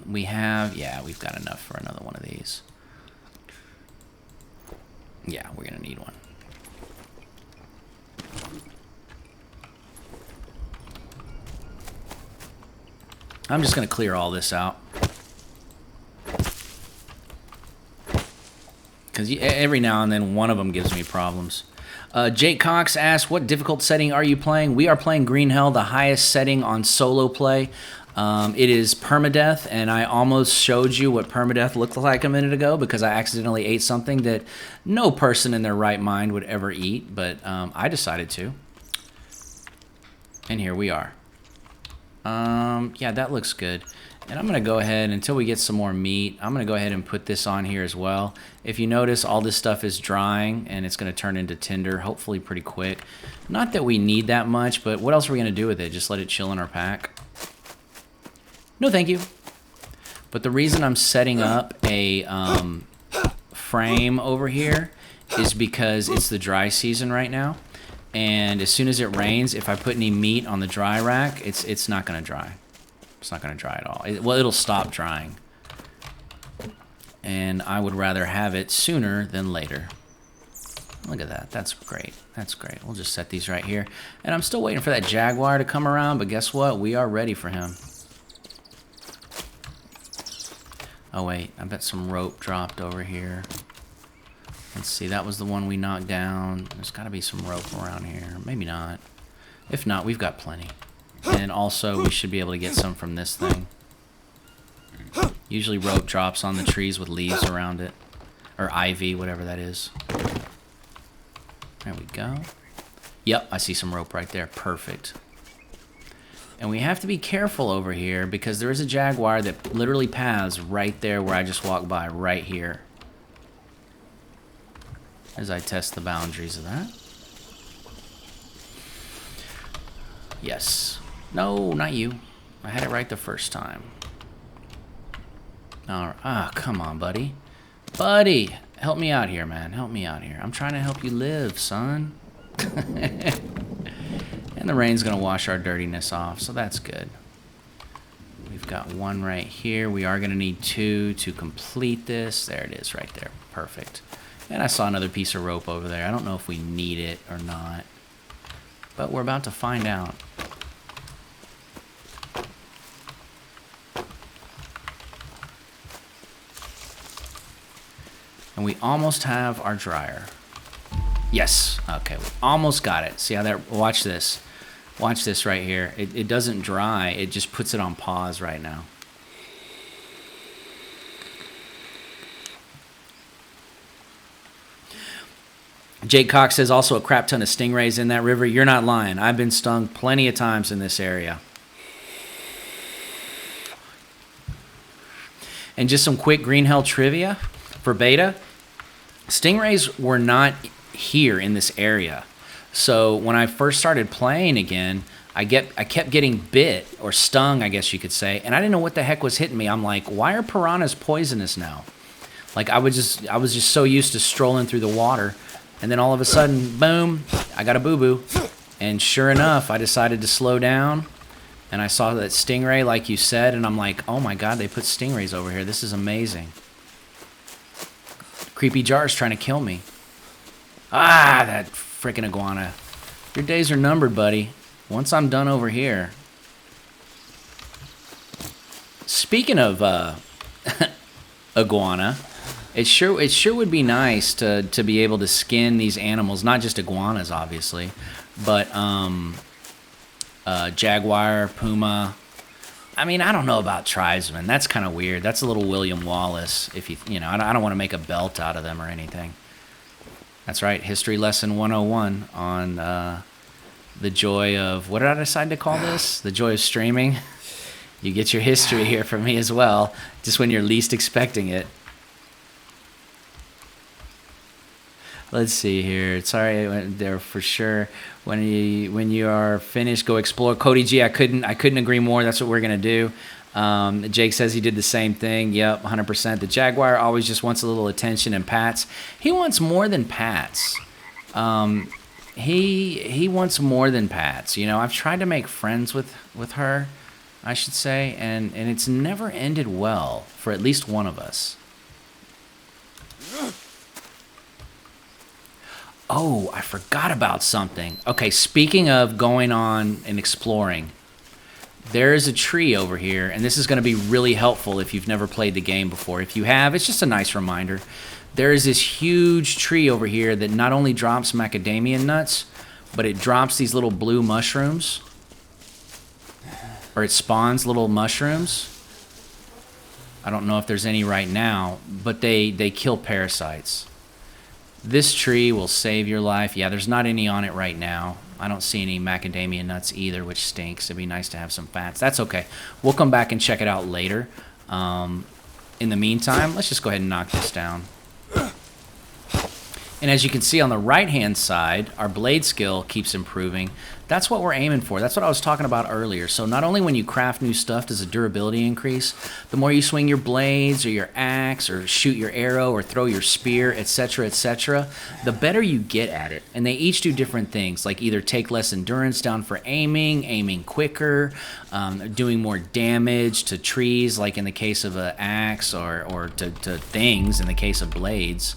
We've got enough for another one of these. Yeah, we're gonna need one. I'm just gonna clear all this out. Because every now and then one of them gives me problems. Jake Cox asks, what difficult setting are you playing? We are playing greenhell, the highest setting on solo play. It is permadeath, and I almost showed you what permadeath looked like a minute ago because I accidentally ate something that no person in their right mind would ever eat, but I decided to. And here we are. Yeah, that looks good. And I'm going to go ahead, until we get some more meat, I'm going to go ahead and put this on here as well. If you notice, all this stuff is drying, and it's going to turn into tinder, hopefully pretty quick. Not that we need that much, but what else are we going to do with it? Just let it chill in our pack? No, thank you. But the reason I'm setting up a frame over here is because it's the dry season right now. And as soon as it rains, if I put any meat on the dry rack, it's not going to dry. It's not going to dry at all. Well, it'll stop drying. And I would rather have it sooner than later. Look at that. That's great. That's great. We'll just set these right here. And I'm still waiting for that jaguar to come around, but guess what? We are ready for him. Oh, wait. I bet some rope dropped over here. Let's see. That was the one we knocked down. There's got to be some rope around here. Maybe not. If not, we've got plenty. And also, we should be able to get some from this thing. Usually rope drops on the trees with leaves around it. Or ivy, whatever that is. There we go. Yep, I see some rope right there. Perfect. And we have to be careful over here because there is a jaguar that literally paths right there where I just walked by, right here. As I test the boundaries of that. Yes. No, not you. I had it right the first time. Alright. Ah, come on, buddy. Buddy! Help me out here, man. Help me out here. I'm trying to help you live, son. And the rain's going to wash our dirtiness off, so that's good. We've got one right here. We are going to need two to complete this. There it is right there. Perfect. And I saw another piece of rope over there. I don't know if we need it or not. But we're about to find out. And we almost have our dryer. Yes. Okay, we almost got it. See how that... Watch this. Watch this right here. It doesn't dry. It just puts it on pause right now. Jake Cox says also a crap ton of stingrays in that river. You're not lying. I've been stung plenty of times in this area. And just some quick greenhell trivia for beta. Stingrays were not here in this area. So when I first started playing again, I kept getting bit or stung, I guess you could say, and I didn't know what the heck was hitting me. I'm like, why are piranhas poisonous now? Like I was just so used to strolling through the water, and then all of a sudden, boom, I got a boo-boo. And sure enough, I decided to slow down, and I saw that stingray, like you said, and I'm like, oh my God, they put stingrays over here. This is amazing. Creepy Jar's trying to kill me. Ah, that freaking iguana. Your days are numbered, buddy. Once I'm done over here. Speaking of iguana, it sure would be nice to be able to skin these animals, not just iguanas, obviously, but jaguar, puma. I mean, I don't know about tribesmen. That's kind of weird. That's a little William Wallace. If you know, I don't want to make a belt out of them or anything. That's right. History lesson 101 on the joy of, what did I decide to call this? The joy of streaming. You get your history here from me as well, just when you're least expecting it. Let's see here. Sorry, there for sure. When you are finished, go explore. Cody G, I couldn't agree more. That's what we're gonna do. Jake says he did the same thing. Yep, 100%. The jaguar always just wants a little attention and pats. He wants more than pats. He wants more than pats. You know, I've tried to make friends with her, I should say, and it's never ended well for at least one of us. Oh, I forgot about something. Okay, speaking of going on and exploring, there is a tree over here, and this is going to be really helpful if you've never played the game before. If you have, it's just a nice reminder. There is this huge tree over here that not only drops macadamia nuts, but it drops these little blue mushrooms. Or it spawns little mushrooms. I don't know if there's any right now, but they kill parasites. This tree will save your life. Yeah, there's not any on it right now. I don't see any macadamia nuts either, which stinks. It'd be nice to have some fats. That's okay. We'll come back and check it out later. In the meantime, let's just go ahead and knock this down. And as you can see on the right-hand side, our blade skill keeps improving. That's what we're aiming for. That's what I was talking about earlier. So not only when you craft new stuff does the durability increase, the more you swing your blades or your axe or shoot your arrow or throw your spear, etc., the better you get at it. And they each do different things, like either take less endurance down for aiming quicker, doing more damage to trees, like in the case of an axe, or to things in the case of blades.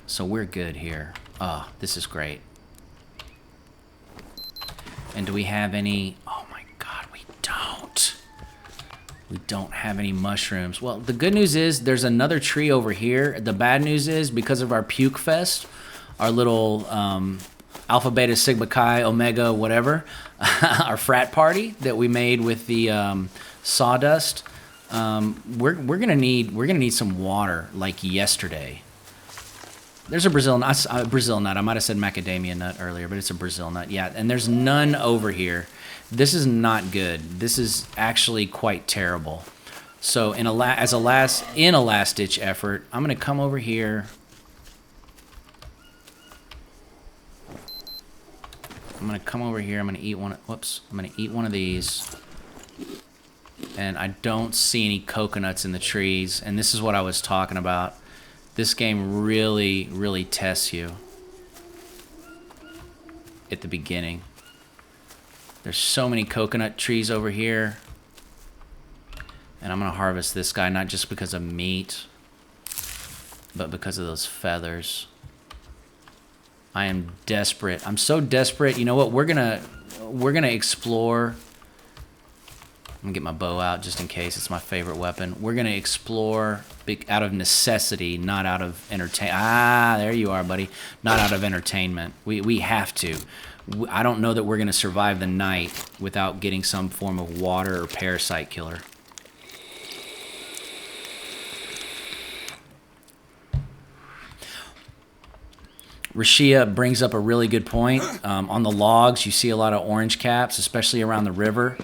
So we're good here. Oh, this is great. And do we have any... Oh my god, we don't. We don't have any mushrooms. Well, the good news is there's another tree over here. The bad news is because of our puke fest, our little Alpha, Beta, Sigma, Chi, Omega, whatever, our frat party that we made with the sawdust, we're gonna need some water like yesterday. There's a Brazil nut. I might have said macadamia nut earlier, but it's a Brazil nut. Yeah, and there's none over here. This is not good. This is actually quite terrible. So in a last-ditch effort, I'm gonna come over here. I'm gonna eat one. Whoops! I'm gonna eat one of these. And I don't see any coconuts in the trees. And this is what I was talking about. This game really, really tests you at the beginning. There's so many coconut trees over here. And I'm going to harvest this guy, not just because of meat, but because of those feathers. I am desperate. I'm so desperate. You know what? We're gonna explore. I'm gonna get my bow out just in case. It's my favorite weapon. We're gonna explore out of necessity, not out of entertain. Ah, there you are, buddy. Not out of entertainment. We have to. I don't know that we're gonna survive the night without getting some form of water or parasite killer. Rashia brings up a really good point. On the logs, you see a lot of orange caps, especially around the river.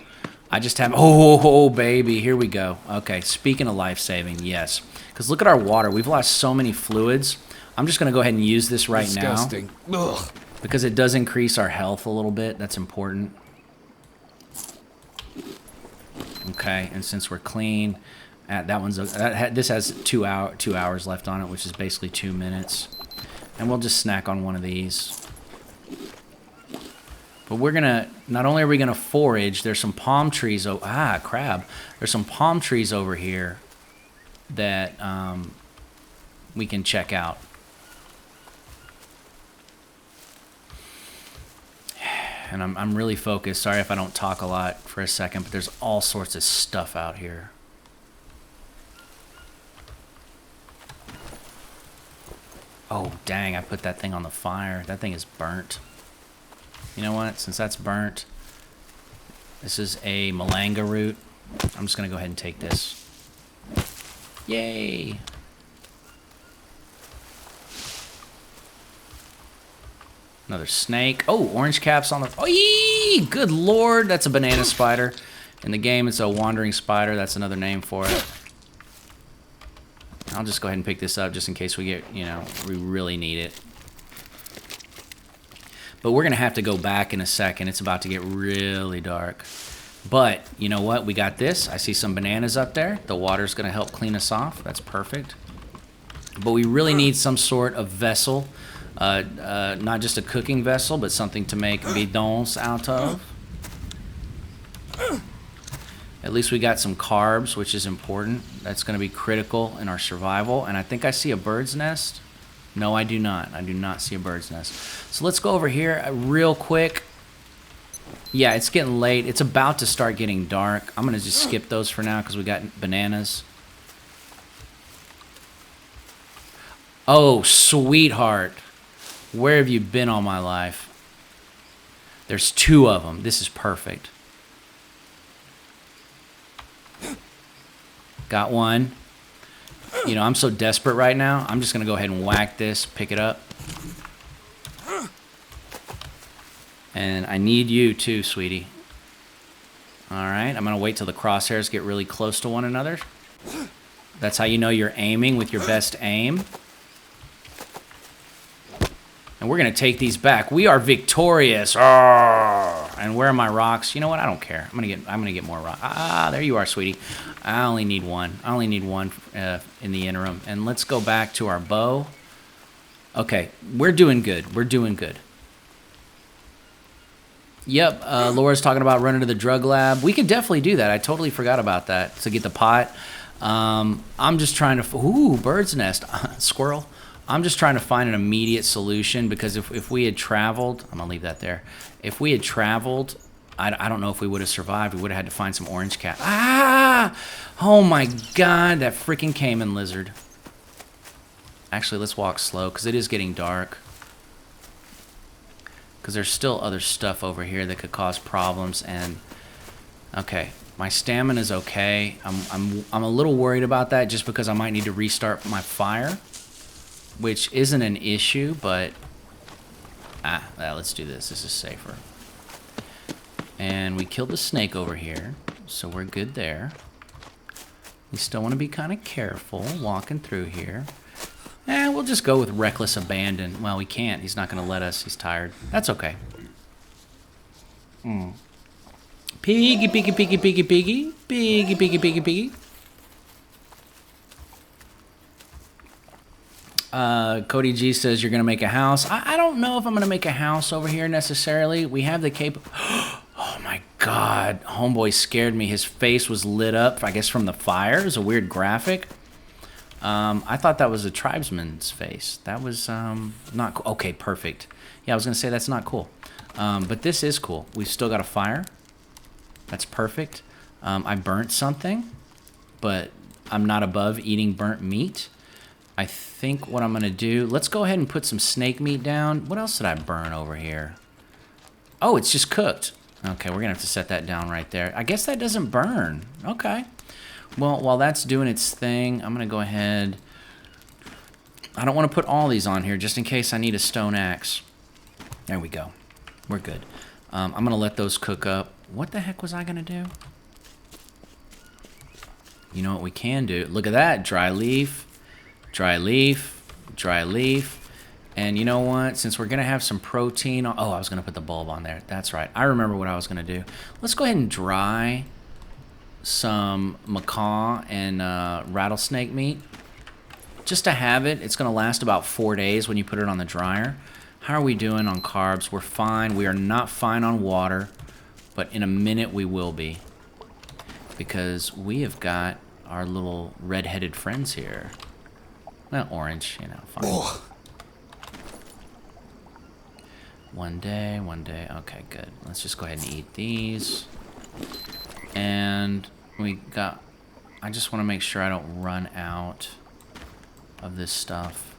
I just have... Oh, baby. Here we go. Okay, speaking of life-saving, yes. Because look at our water. We've lost so many fluids. I'm just going to go ahead and use this right Disgusting. now. Ugh. Because it does increase our health a little bit. That's important. Okay, and since we're clean... this has 2 hours left on it, which is basically 2 minutes. And we'll just snack on one of these. But we're gonna, not only are we gonna forage, there's some palm trees, crab. There's some palm trees over here that we can check out. And I'm really focused. Sorry if I don't talk a lot for a second, but there's all sorts of stuff out here. Oh, dang, I put that thing on the fire. That thing is burnt. You know what? Since that's burnt, this is a malanga root. I'm just going to go ahead and take this. Yay! Another snake. Oh, orange caps on the... Oh, yee! Good lord! That's a banana spider. In the game, it's a wandering spider. That's another name for it. I'll just go ahead and pick this up just in case we get, we really need it. But we're going to have to go back in a second. It's about to get really dark. But, you know what? We got this. I see some bananas up there. The water's going to help clean us off. That's perfect. But we really need some sort of vessel. Not just a cooking vessel, but something to make bidons out of. At least we got some carbs, which is important. That's going to be critical in our survival. And I think I see a bird's nest. No, I do not. I do not see a bird's nest. So let's go over here real quick. Yeah, it's getting late. It's about to start getting dark. I'm going to just skip those for now because we got bananas. Oh, sweetheart. Where have you been all my life? There's 2 of them. This is perfect. Got one. I'm so desperate right now. I'm just going to go ahead and whack this, pick it up. And I need you too, sweetie. All right, I'm gonna wait till the crosshairs get really close to one another. That's how you know you're aiming with your best aim. And we're gonna take these back. We are victorious. Arrgh! And where are my rocks? You know what? I don't care. I'm gonna get more rocks. Ah, there you are, sweetie. I only need one. I only need one in the interim. And let's go back to our bow. Okay, we're doing good. We're doing good. Yep, Laura's talking about running to the drug lab. We can definitely do that. I totally forgot about that. To get the pot. I'm just trying to... Ooh, bird's nest. Squirrel. I'm just trying to find an immediate solution because if we had traveled... I'm going to leave that there. If we had traveled, I don't know if we would have survived. We would have had to find some orange cat. Ah! Oh my god, that freaking caiman lizard. Actually, let's walk slow because it is getting dark. Because there's still other stuff over here that could cause problems. And okay, my stamina's okay. I'm a little worried about that just because I might need to restart my fire, which isn't an issue. But let's do this. This is safer. And we killed the snake over here, so we're good there. We still want to be kind of careful walking through here. And we'll just go with reckless abandon. Well, we can't. He's not going to let us. He's tired. That's okay. Piggy, piggy, piggy, piggy, piggy. Piggy, piggy, piggy, piggy. Cody G says you're going to make a house. I don't know if I'm going to make a house over here necessarily. We have the Oh my god. Homeboy scared me. His face was lit up, I guess, from the fire. It was a weird graphic. I thought that was a tribesman's face. That was not cool. Okay, perfect. Yeah, I was going to say that's not cool. But this is cool. We've still got a fire. That's perfect. I burnt something, but I'm not above eating burnt meat. I think what I'm going to do... Let's go ahead and put some snake meat down. What else did I burn over here? Oh, it's just cooked. Okay, we're going to have to set that down right there. I guess that doesn't burn. Okay. Well, while that's doing its thing, I'm going to go ahead... I don't want to put all these on here just in case I need a stone axe. There we go. We're good. I'm going to let those cook up. What the heck was I going to do? You know what we can do? Look at that. Dry leaf. Dry leaf. Dry leaf. And you know what? Since we're going to have some protein... Oh, I was going to put the bulb on there. That's right. I remember what I was going to do. Let's go ahead and dry some macaw and rattlesnake meat. Just to have it. It's going to last about 4 days when you put it on the dryer. How are we doing on carbs? We're fine. We are not fine on water. But in a minute we will be. Because we have got our little red-headed friends here. Well, orange, you know, fine. Oh. One day. Okay, good. Let's just go ahead and eat these. And we got... I just want to make sure I don't run out of this stuff.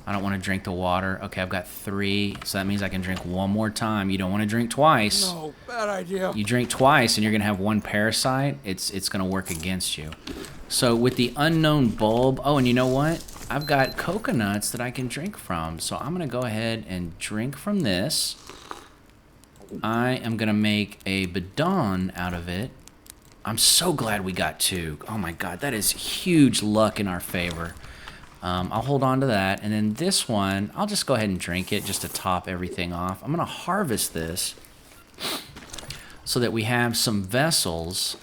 I don't want to drink the water. Okay, I've got 3, so that means I can drink one more time. You don't want to drink twice. No, bad idea. You drink twice and you're going to have one parasite. It's going to work against you. So with the unknown bulb... Oh, and you know what? I've got coconuts that I can drink from. So I'm going to go ahead and drink from this. I am going to make a bidon out of it. I'm so glad we got 2. Oh my god, that is huge luck in our favor. I'll hold on to that. And then this one, I'll just go ahead and drink it just to top everything off. I'm going to harvest this so that we have some vessels.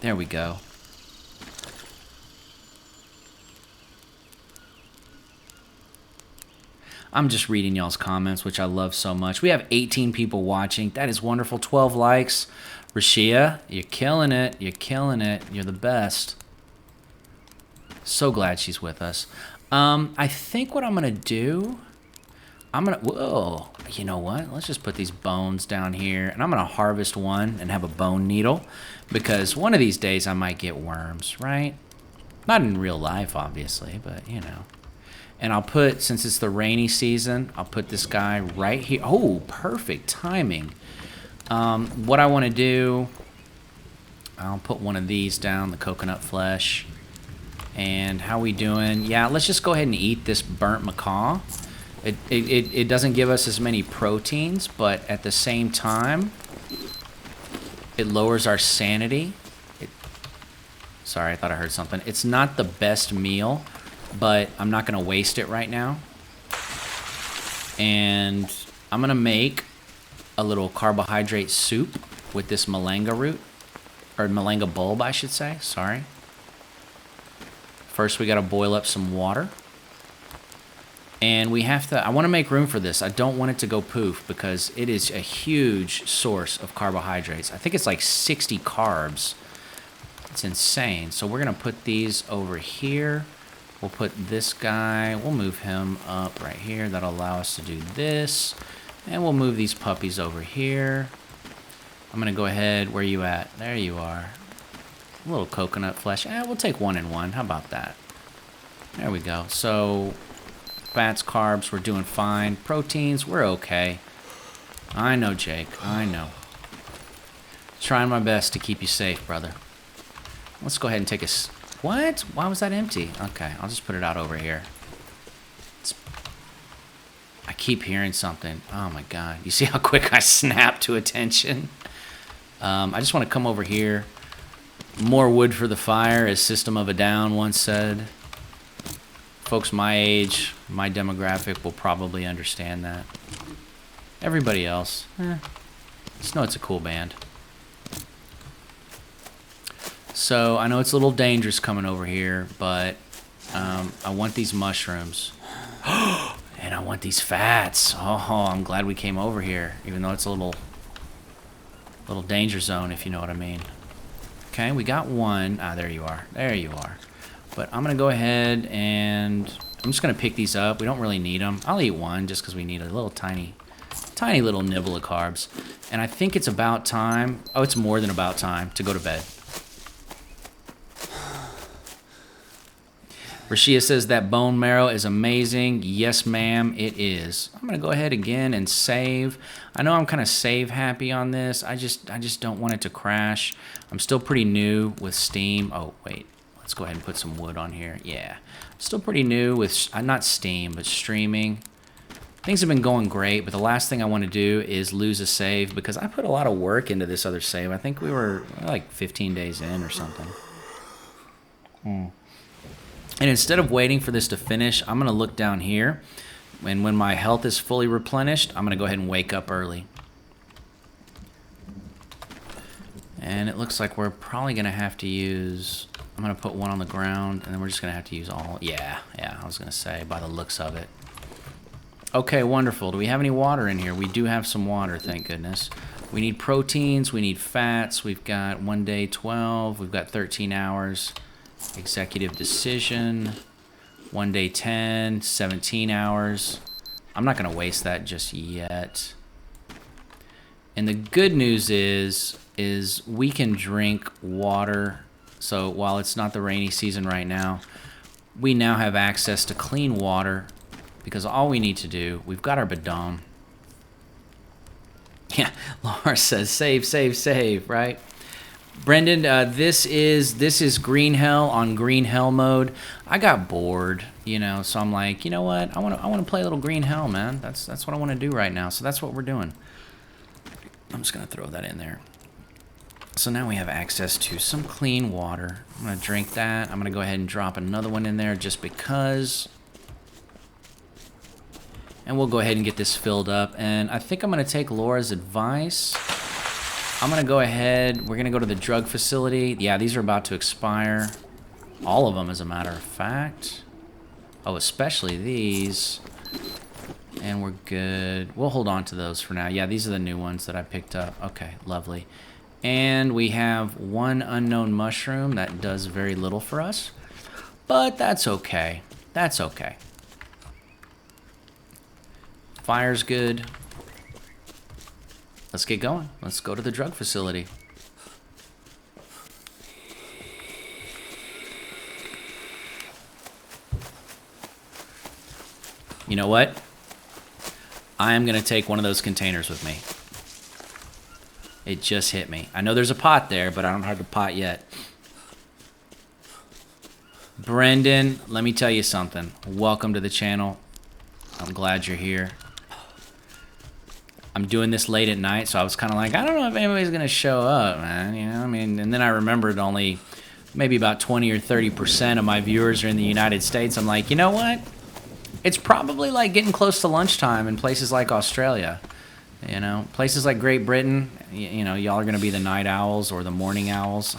There we go. I'm just reading y'all's comments, which I love so much. We have 18 people watching. That is wonderful. 12 likes. Rashia, you're killing it. You're killing it. You're the best. So glad she's with us. I think what I'm going to do... Whoa. You know what? Let's just put these bones down here. And I'm going to harvest one and have a bone needle. Because one of these days I might get worms, right? Not in real life, obviously, but, you know. And I'll put, since it's the rainy season, I'll put this guy right here. Oh, perfect timing. What I want to do, I'll put one of these down, the coconut flesh. And how we doing? Yeah, let's just go ahead and eat this burnt macaw. It doesn't give us as many proteins, but at the same time, it lowers our sanity. Sorry, I thought I heard something. It's not the best meal, but I'm not going to waste it right now. And I'm going to make a little carbohydrate soup with this malanga root, or malanga bulb, I should say. Sorry. First, we got to boil up some water. And we have to, I want to make room for this. I don't want it to go poof because it is a huge source of carbohydrates. I think it's like 60 carbs. It's insane. So we're going to put these over here. We'll put this guy, we'll move him up right here. That'll allow us to do this. And we'll move these puppies over here. I'm going to go ahead, where are you at? There you are. A little coconut flesh. We'll take 1 and 1. How about that? There we go. So fats, carbs, we're doing fine. Proteins, we're okay. I know, Jake. I know. Trying my best to keep you safe, brother. Let's go ahead and take a... What? Why was that empty? Okay, I'll just put it out over here. I keep hearing something. Oh, my God. You see how quick I snap to attention? I just want to come over here. More wood for the fire, as System of a Down once said. Folks my age, my demographic will probably understand that. Everybody else, just know it's a cool band. So I know it's a little dangerous coming over here, but I want these mushrooms. And I want these fats. Oh, I'm glad we came over here, even though it's a little danger zone, if you know what I mean. Okay, we got one. Ah, there you are. There you are. But I'm going to go ahead and I'm just going to pick these up. We don't really need them. I'll eat one just because we need a little tiny little nibble of carbs. And I think it's about time. Oh, it's more than about time to go to bed. Rashia says that bone marrow is amazing. Yes, ma'am, it is. I'm going to go ahead again and save. I know I'm kind of save happy on this. I just don't want it to crash. I'm still pretty new with Steam. Oh, wait. Let's go ahead and put some wood on here. Yeah. Still pretty new with, not Steam, but streaming. Things have been going great, but the last thing I want to do is lose a save because I put a lot of work into this other save. I think we were like 15 days in or something. And instead of waiting for this to finish, I'm going to look down here. And when my health is fully replenished, I'm going to go ahead and wake up early. And it looks like we're probably going to have to use... I'm going to put one on the ground, and then we're just going to have to use all... Yeah, I was going to say, by the looks of it. Okay, wonderful. Do we have any water in here? We do have some water, thank goodness. We need proteins, we need fats. We've got 1 day 12, we've got 13 hours. Executive decision, 1 day 10, 17 hours. I'm not going to waste that just yet. And the good news is we can drink water. So while it's not the rainy season right now, we now have access to clean water because all we need to do, we've got our bidon. Yeah, Laura says save, right? Brendan, this is greenhell on greenhell mode. I got bored, so I'm like, you know what? I want to play a little greenhell, man. That's what I want to do right now. So that's what we're doing. I'm just gonna throw that in there. So now we have access to some clean water. I'm gonna drink that. I'm gonna go ahead and drop another one in there just because. And we'll go ahead and get this filled up. And I think I'm gonna take Laura's advice. I'm going to go ahead. We're going to go to the drug facility. Yeah, these are about to expire. All of them, as a matter of fact. Oh, especially these. And we're good. We'll hold on to those for now. Yeah, these are the new ones that I picked up. Okay, lovely. And we have one unknown mushroom that does very little for us. But that's okay. That's okay. Fire's good. Let's get going. Let's go to the drug facility. You know what? I am going to take one of those containers with me. It just hit me. I know there's a pot there, but I don't have the pot yet. Brendan, let me tell you something. Welcome to the channel. I'm glad you're here. I'm doing this late at night, so I was kind of like, I don't know if anybody's going to show up, man. You know, I mean, and then I remembered only maybe about 20 or 30% of my viewers are in the United States. I'm like, you know what? It's probably like getting close to lunchtime in places like Australia. You know, places like Great Britain, you know, y'all are going to be the night owls or the morning owls.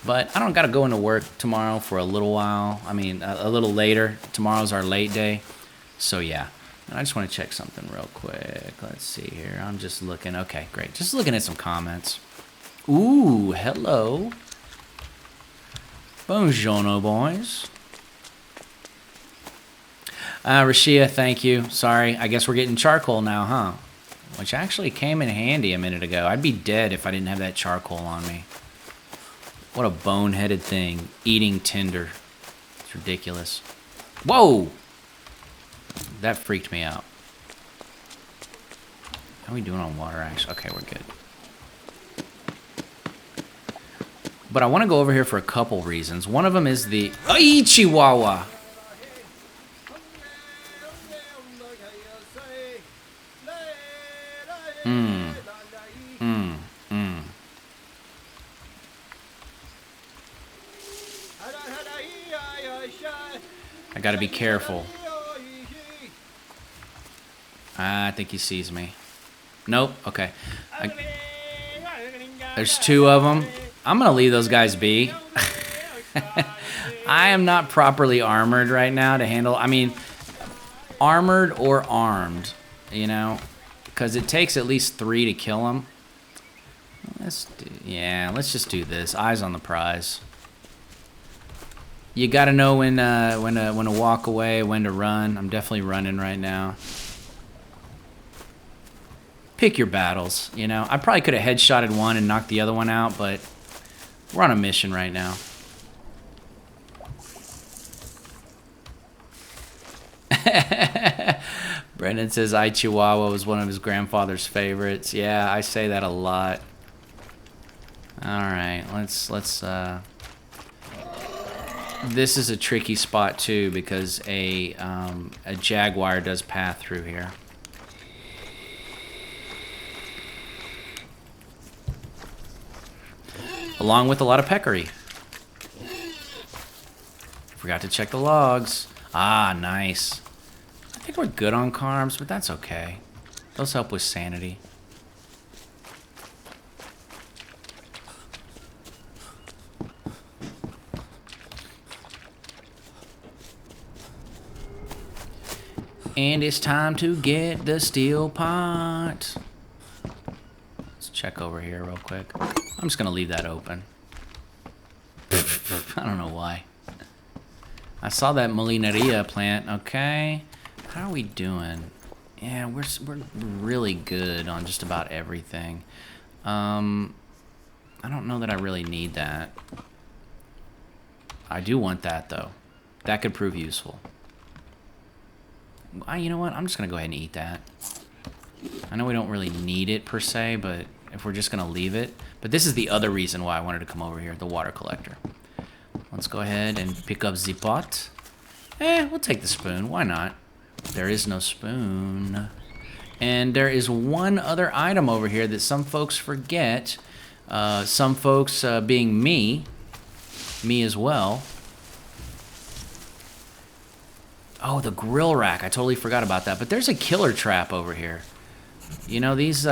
But I don't got to go into work tomorrow for a little while. I mean, a little later. Tomorrow's our late day. So, yeah. And I just want to check something real quick. Let's see here. I'm just looking. Okay, great. Just looking at some comments. Ooh, hello. Buongiorno, boys. Rashia, thank you. Sorry, I guess we're getting charcoal now, huh? Which actually came in handy a minute ago. I'd be dead if I didn't have that charcoal on me. What a boneheaded thing. Eating tinder. It's ridiculous. Whoa! That freaked me out. How are we doing on water, actually? Okay, we're good. But I want to go over here for a couple reasons. One of them is the... Ay, Chihuahua! I gotta be careful. I think he sees me. Nope. Okay. There's two of them. I'm gonna leave those guys be. I am not properly armored right now to handle... I mean, armored or armed, you know? Because it takes at least 3 to kill them. Let's just do this. Eyes on the prize. You gotta know when to walk away, when to run. I'm definitely running right now. Pick your battles, you know. I probably could have headshotted one and knocked the other one out, but we're on a mission right now. Brendan says I Chihuahua was one of his grandfather's favorites. Yeah, I say that a lot. All right, let's this is a tricky spot too because a jaguar does path through here. Along with a lot of peccary. Forgot to check the logs. Ah, nice. I think we're good on carbs, but that's okay. Those help with sanity. And it's time to get the steel pot. Let's check over here real quick. I'm just gonna leave that open. I don't know why. I saw that Molineria plant. Okay, how are we doing? Yeah, we're really good on just about everything. I don't know that I really need that. I do want that though. That could prove useful. You know what? I'm just gonna go ahead and eat that. I know we don't really need it per se, but if we're just gonna leave it. But this is the other reason why I wanted to come over here, the water collector. Let's go ahead and pick up the pot. We'll take the spoon. Why not? There is no spoon. And there is one other item over here that some folks forget. Some folks being me as well. Oh, the grill rack. I totally forgot about that. But there's a killer trap over here. You know, these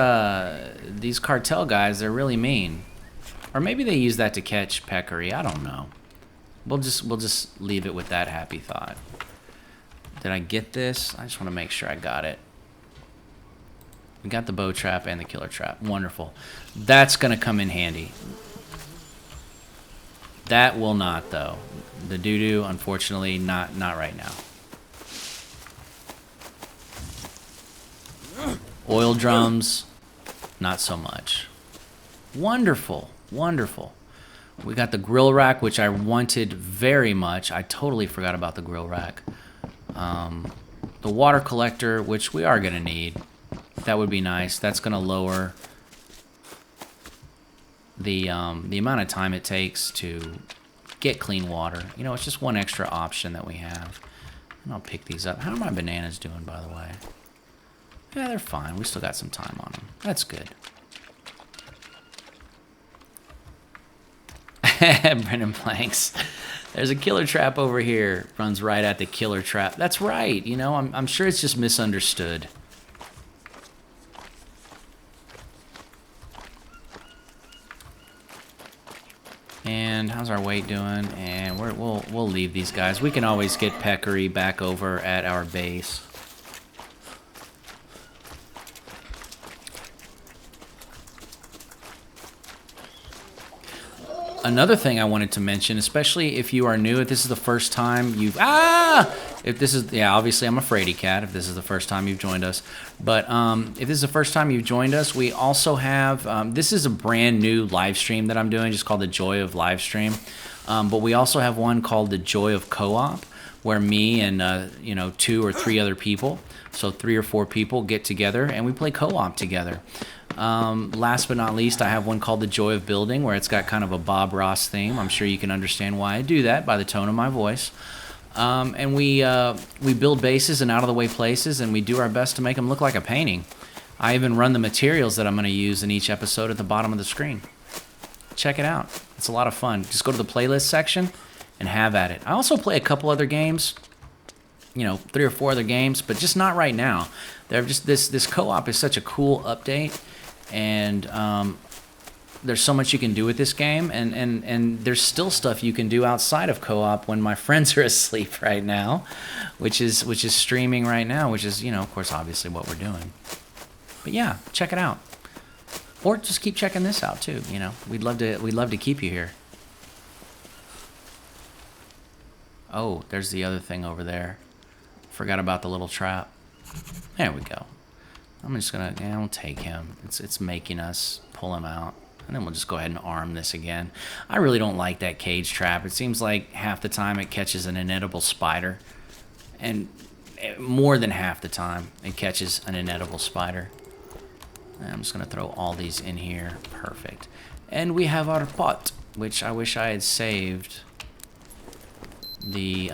cartel guys, they're really mean. Or maybe they use that to catch peccary. I don't know. We'll just leave it with that happy thought. Did I get this? I just want to make sure I got it. We got the bow trap and the killer trap. Wonderful. That's going to come in handy. That will not, though. The doo-doo, unfortunately, not right now. Oil drums, not so much. Wonderful, wonderful. We got the grill rack, which I wanted very much. I totally forgot about the grill rack. The water collector, which we are going to need. That would be nice. That's going to lower the amount of time it takes to get clean water. You know, it's just one extra option that we have. And I'll pick these up. How are my bananas doing, by the way? Yeah, they're fine. We still got some time on them. That's good. Brendan Blanks. There's a killer trap over here. Runs right at the killer trap. That's right. You know, I'm sure it's just misunderstood. And how's our weight doing? And we'll leave these guys. We can always get Peccary back over at our base. Another thing I wanted to mention, especially if you are new, if this is the first time you've... If this is... Yeah, obviously I'm a fraidy cat if this is the first time you've joined us. But if this is the first time you've joined us, we also have... this is a brand new live stream that I'm doing, just called The Joy of Livestream. But we also have one called The Joy of Co-op, where me and, 2 or 3 other people, so 3 or 4 people get together and we play co-op together. Last but not least, I have one called The Joy of Building, where it's got kind of a Bob Ross theme. I'm sure you can understand why I do that by the tone of my voice. And we build bases in out-of-the-way places, and we do our best to make them look like a painting. I even run the materials that I'm going to use in each episode at the bottom of the screen. Check it out. It's a lot of fun. Just go to the playlist section and have at it. I also play a couple other games, 3 or 4 other games, but just not right now. They're just this co-op is such a cool update. And there's so much you can do with this game, and there's still stuff you can do outside of co-op when my friends are asleep right now, which is streaming right now, which is of course obviously what we're doing. But yeah, check it out, or just keep checking this out too. We'd love to keep you here. Oh, there's the other thing over there. Forgot about the little trap. There we go. I'm just gonna, we'll take him. It's making us pull him out. And then we'll just go ahead and arm this again. I really don't like that cage trap. It seems like half the time it catches an inedible spider. And more than half the time it catches an inedible spider. And I'm just gonna throw all these in here. Perfect. And we have our pot, which I wish I had saved the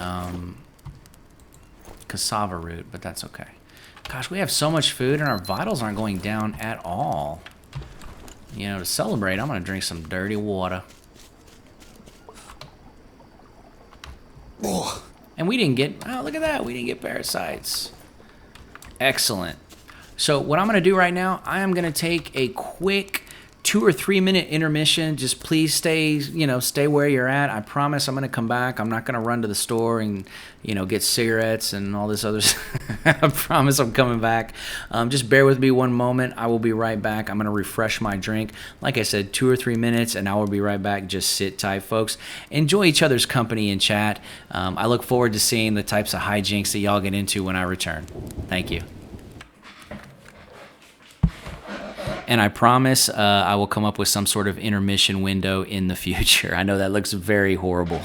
cassava root, but that's okay. Gosh, we have so much food and our vitals aren't going down at all. To celebrate, I'm going to drink some dirty water. Oh. And we didn't get... Oh, look at that. We didn't get parasites. Excellent. So what I'm going to do right now, I am going to take a quick 2 or 3 minute intermission. Just please stay where you're at. I promise I'm going to come back. I'm not going to run to the store and, get cigarettes and all this other stuff. I promise I'm coming back. Just bear with me one moment. I will be right back. I'm going to refresh my drink. Like I said, 2 or 3 minutes and I will be right back. Just sit tight, folks. Enjoy each other's company in chat. I look forward to seeing the types of hijinks that y'all get into when I return. Thank you. And I promise I will come up with some sort of intermission window in the future. I know that looks very horrible.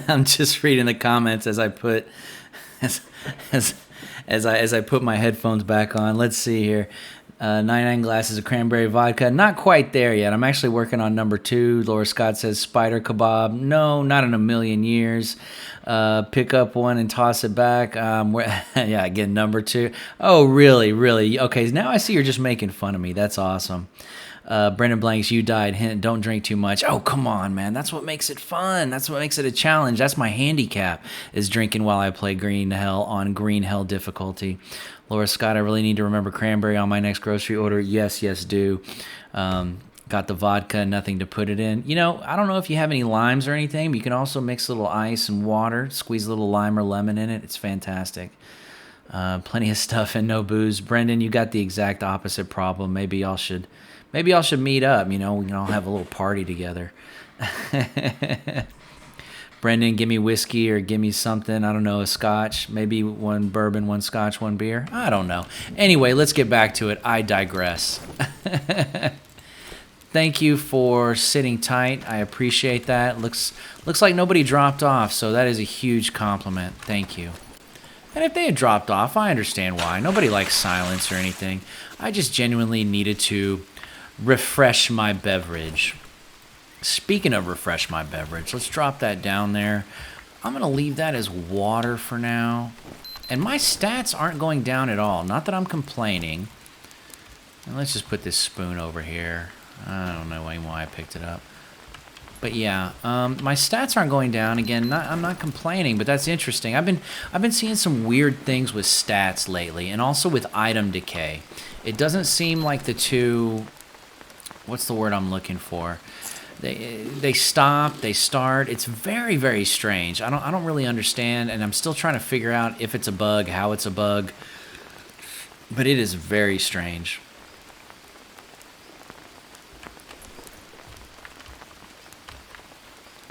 I'm just reading the comments as I put as as I put my headphones back on. Let's see here. 99 glasses of cranberry vodka. Not quite there yet. I'm actually working on number 2. Laura Scott says spider kebab. No, not in a million years. Pick up one and toss it back. Yeah, again, number 2. Oh, really? Really? Okay, now I see you're just making fun of me. That's awesome. Brendan Blanks, you died. Hint, don't drink too much. Oh, come on, man. That's what makes it fun. That's what makes it a challenge. That's my handicap, is drinking while I play greenhell on greenhell difficulty. Laura Scott, I really need to remember cranberry on my next grocery order. Yes, do. Got the vodka, nothing to put it in. You know, I don't know if you have any limes or anything, but you can also mix a little ice and water, squeeze a little lime or lemon in it. It's fantastic. Plenty of stuff and no booze. Brendan, you got the exact opposite problem. Maybe y'all should meet up. You know, we can all have a little party together. Brendan, give me whiskey or give me something. I don't know, a scotch. Maybe one bourbon, one scotch, one beer. I don't know. Anyway, let's get back to it. I digress. Thank you for sitting tight. I appreciate that. Looks like nobody dropped off, so that is a huge compliment. Thank you. And if they had dropped off, I understand why. Nobody likes silence or anything. I just genuinely needed to refresh my beverage. Speaking of refresh my beverage, let's drop that down there. I'm going to leave that as water for now. And my stats aren't going down at all. Not that I'm complaining. And let's just put this spoon over here. I don't know why I picked it up. But yeah, my stats aren't going down. Again, I'm not complaining, but that's interesting. I've been seeing some weird things with stats lately, and also with item decay. It doesn't seem like the two... What's the word I'm looking for? They stop, they start. It's very, very strange. I don't really understand, and I'm still trying to figure out if it's a bug, how it's a bug. But it is very strange.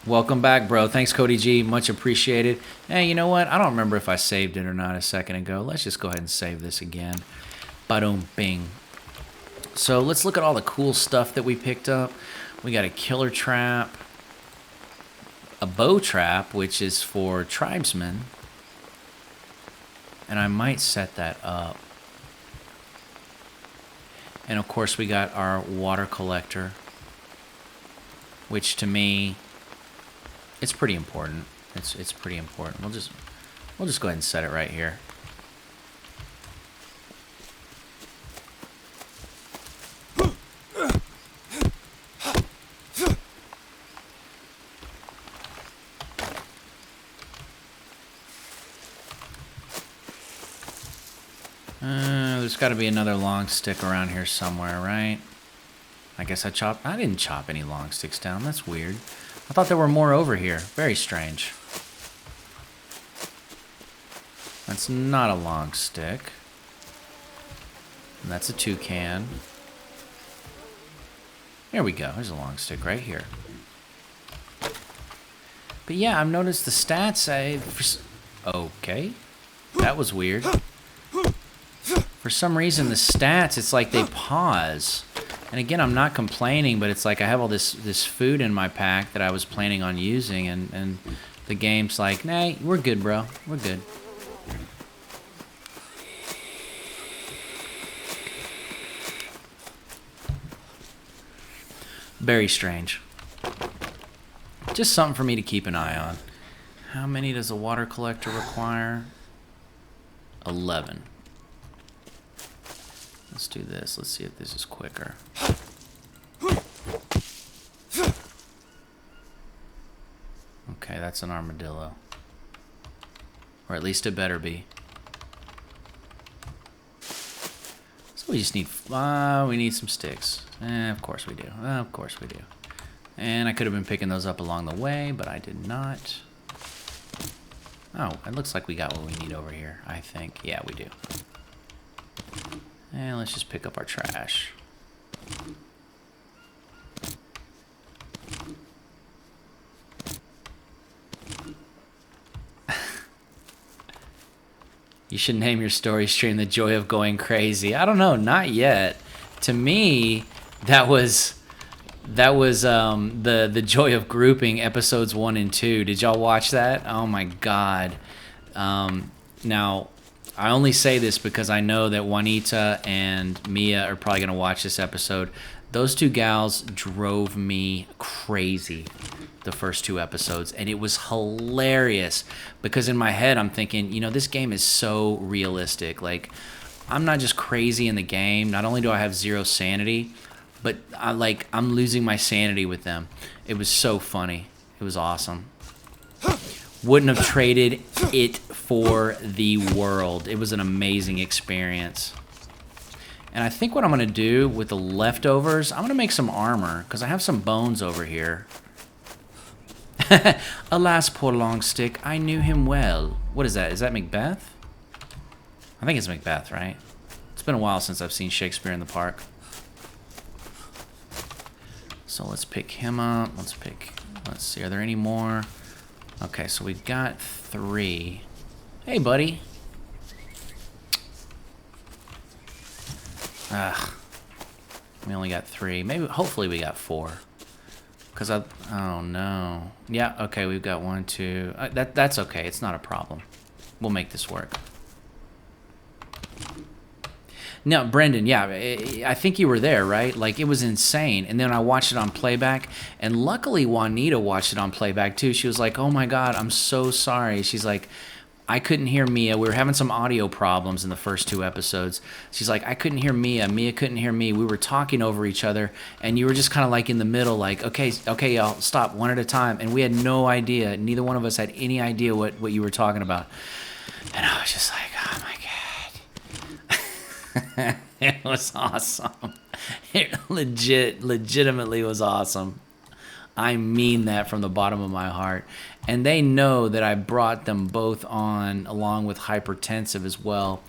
Welcome back, bro. Thanks, Cody G. Much appreciated. Hey, you know what? I don't remember if I saved it or not a second ago. Let's just go ahead and save this again. Ba-dum, bing. So let's look at all the cool stuff that we picked up. We got a killer trap, a bow trap, which is for tribesmen. And I might set that up. And of course we got our water collector, which to me, it's pretty important. It's pretty important. We'll just go ahead and set it right here. There's got to be another long stick around here somewhere, right? I guess I didn't chop any long sticks down. That's weird. I thought there were more over here. Very strange. That's not a long stick. And that's a toucan. There we go. There's a long stick right here. But yeah, I've noticed the stats. Okay. That was weird. For some reason, the stats, it's like they pause. And again, I'm not complaining, but it's like I have all this food in my pack that I was planning on using, and the game's like, nah, we're good, bro. We're good. Very strange. Just something for me to keep an eye on. How many does a water collector require? 11. Let's do this. Let's see if this is quicker. Okay, that's an armadillo. Or at least it better be. So we just need... we need some sticks. Of course we do. Of course we do. And I could have been picking those up along the way, but I did not. Oh, it looks like we got what we need over here, I think. Yeah, we do. And let's just pick up our trash. You should name your story stream The Joy of Going Crazy. I don't know, not yet. To me, that was That was the Joy of Grouping episodes 1 and 2. Did y'all watch that? Oh my God. Now, I only say this because I know that Juanita and Mia are probably going to watch this episode. Those two gals drove me crazy the first 2 episodes, and it was hilarious because in my head I'm thinking, you know, this game is so realistic. Like, I'm not just crazy in the game. Not only do I have 0 sanity, but I'm losing my sanity with them. It was so funny. It was awesome. Wouldn't have traded it for the world. It was an amazing experience. And I think what I'm going to do with the leftovers, I'm going to make some armor because I have some bones over here. Alas, poor Longstick, I knew him well. What is that? Is that Macbeth? I think it's Macbeth, right? It's been a while since I've seen Shakespeare in the Park. So let's pick him up. Let's see, are there any more? Okay, so we've got 3. Hey, buddy. We only got 3. Maybe, hopefully we got 4. Because oh no. Yeah, okay, we've got 1, 2. That's okay, it's not a problem. We'll make this work. No, Brendan, yeah, I think you were there, right? Like, it was insane. And then I watched it on playback, and luckily Juanita watched it on playback too. She was like, oh my God, I'm so sorry. She's like, I couldn't hear Mia. We were having some audio problems in the first 2 episodes. She's like, I couldn't hear Mia. Mia couldn't hear me. We were talking over each other, and you were just kind of like in the middle, like, okay, y'all, stop, one at a time. And we had no idea. Neither one of us had any idea what you were talking about. And I was just like, oh my God. It was awesome. It legitimately was awesome. I mean that from the bottom of my heart. And they know that I brought them both on along with Hypertensive as well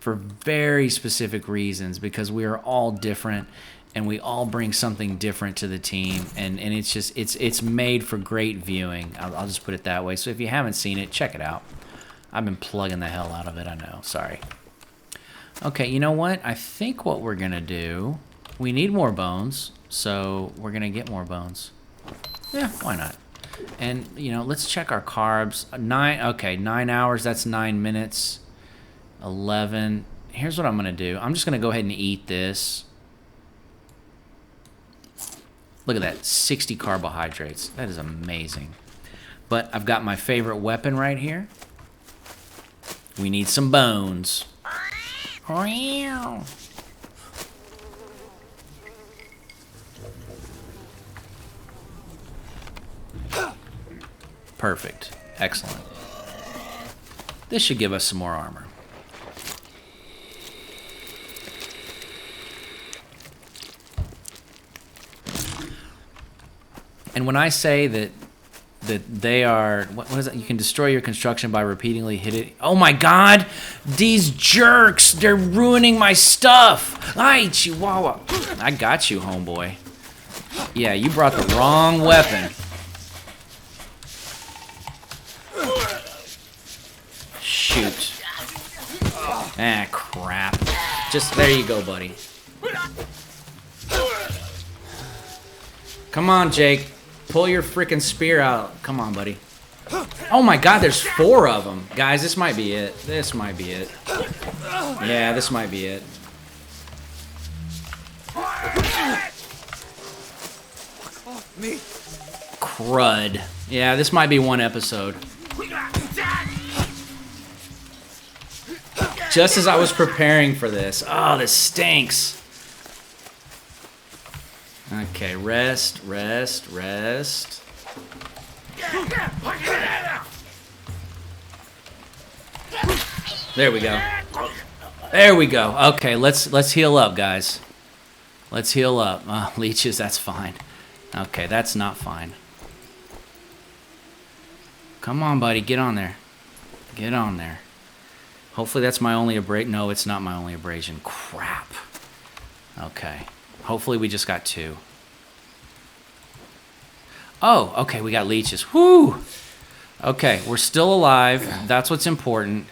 for very specific reasons, because we are all different and we all bring something different to the team, and it's just it's made for great viewing. I'll just put it that way. So if you haven't seen it, check it out. I've been plugging the hell out of it, I know. Sorry. Okay, you know what? I think what we're going to do, we need more bones, so we're going to get more bones. Yeah, why not? And, you know, let's check our carbs. 9 hours, that's 9 minutes. 11. Here's what I'm going to do. I'm just going to go ahead and eat this. Look at that, 60 carbohydrates. That is amazing. But I've got my favorite weapon right here. We need some bones. Perfect. Excellent. This should give us some more armor. And when I say that they are, what is it? You can destroy your construction by repeatedly hitting. Oh my God! These jerks! They're ruining my stuff! Ay, Chihuahua! I got you, homeboy. Yeah, you brought the wrong weapon. Shoot. Ah, crap. Just, there you go, buddy. Come on, Jake. Pull your freaking spear out. Come on, buddy. Oh my God, there's 4 of them. Guys, this might be it. This might be it. Yeah, this might be it. Me. Crud. Yeah, this might be one episode. Just as I was preparing for this. Oh, this stinks. Okay, rest. There we go. Okay, let's heal up, guys. Let's heal up. Oh, leeches, that's fine. Okay, that's not fine. Come on, buddy, get on there. Get on there. Hopefully that's my only abrasion. No, it's not my only abrasion. Crap. Okay. Hopefully we just got 2. Oh, okay, we got leeches. Whoo! Okay, we're still alive. That's what's important.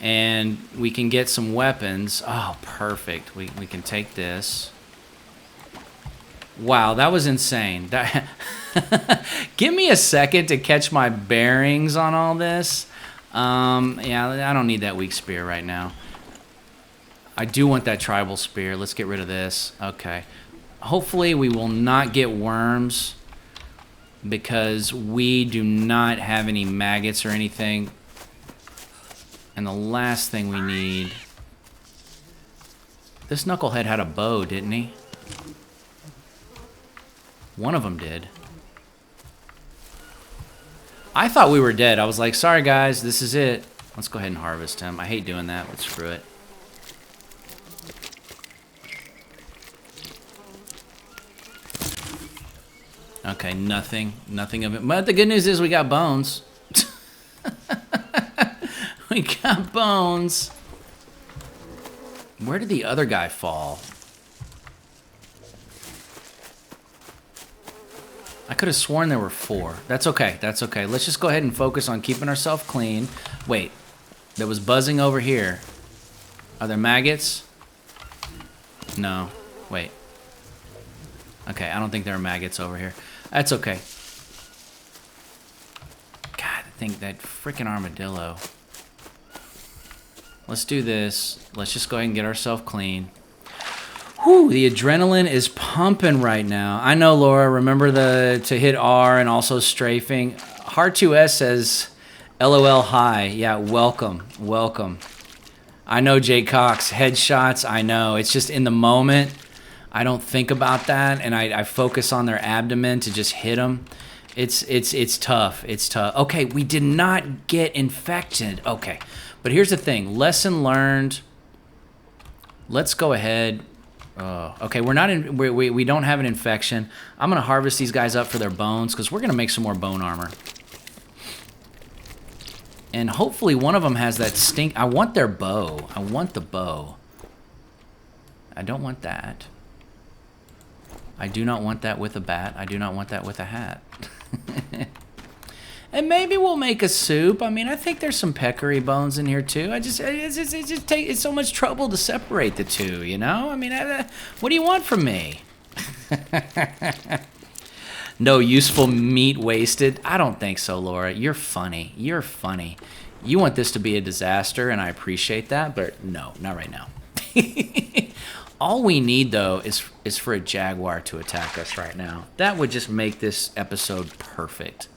And we can get some weapons. Oh, perfect. We can take this. Wow, that was insane. That give me a second to catch my bearings on all this. Yeah, I don't need that weak spear right now. I do want that tribal spear. Let's get rid of this. Okay. Hopefully we will not get worms because we do not have any maggots or anything. And the last thing we need... This knucklehead had a bow, didn't he? One of them did. I thought we were dead. I was like, sorry guys, this is it. Let's go ahead and harvest him. I hate doing that, but screw it. Okay, nothing of it. But the good news is we got bones. We got bones. Where did the other guy fall? I could have sworn there were 4. That's okay. That's okay. Let's just go ahead and focus on keeping ourselves clean. Wait. There was buzzing over here. Are there maggots? No. Wait. Okay, I don't think there are maggots over here. That's okay. God, I think that freaking armadillo. Let's do this. Let's just go ahead and get ourselves clean. Whew, the adrenaline is pumping right now. I know, Laura. Remember to hit R and also strafing. Hard2S says, LOL hi. Yeah, welcome. Welcome. I know, Jay Cox. Headshots, I know. It's just in the moment. I don't think about that, and I focus on their abdomen to just hit them. It's tough. It's tough. Okay, we did not get infected. Okay, but here's the thing. Lesson learned. Let's go ahead. Okay, we're not in. We don't have an infection. I'm gonna harvest these guys up for their bones because we're gonna make some more bone armor. And hopefully one of them has that stink. I want their bow. I want the bow. I don't want that. I do not want that with a bat. I do not want that with a hat. And maybe we'll make a soup. I mean, I think there's some peccary bones in here too. It's so much trouble to separate the two, you know? I mean, what do you want from me? No useful meat wasted? I don't think so, Laura. You're funny. You're funny. You want this to be a disaster, and I appreciate that, but no, not right now. All we need, though, is for a jaguar to attack us right now. That would just make this episode perfect.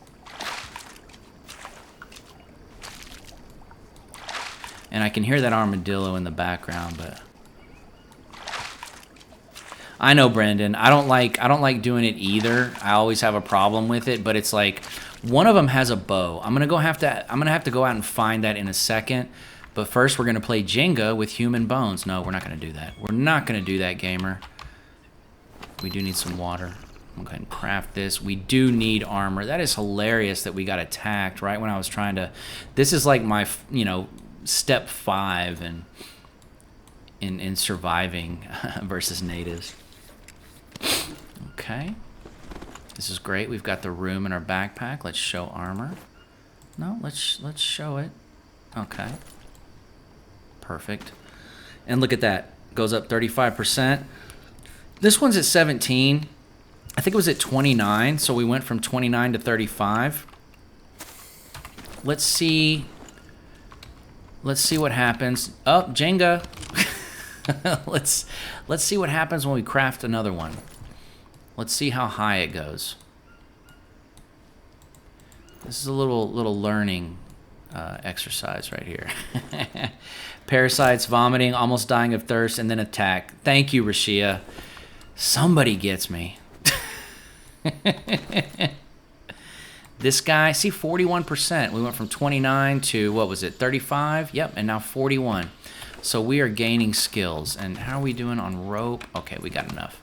And I can hear that armadillo in the background, but I know, Brendan. I don't like doing it either. I always have a problem with it, but it's like one of them has a bow. I'm gonna have to go out and find that in a second. But first, we're gonna play Jenga with human bones. No, we're not gonna do that. We're not gonna do that, gamer. We do need some water. I'm going to craft this. We do need armor. That is hilarious that we got attacked right when I was trying to. This is like my, step 5 in surviving versus natives. Okay. This is great. We've got the room in our backpack. Let's show armor. No, let's show it. Okay. Perfect. And look at that. Goes up 35%. This one's at 17. I think it was at 29, so we went from 29 to 35. Let's see what happens. Oh, Jenga. Let's see what happens when we craft another one. Let's see how high it goes. This is a little learning exercise right here. Parasites, vomiting, almost dying of thirst, and then attack. Thank you, Rashia. Somebody gets me. This guy, see, 41%. We went from 29 to, what was it, 35? Yep, and now 41. So we are gaining skills. And how are we doing on rope? Okay, we got enough.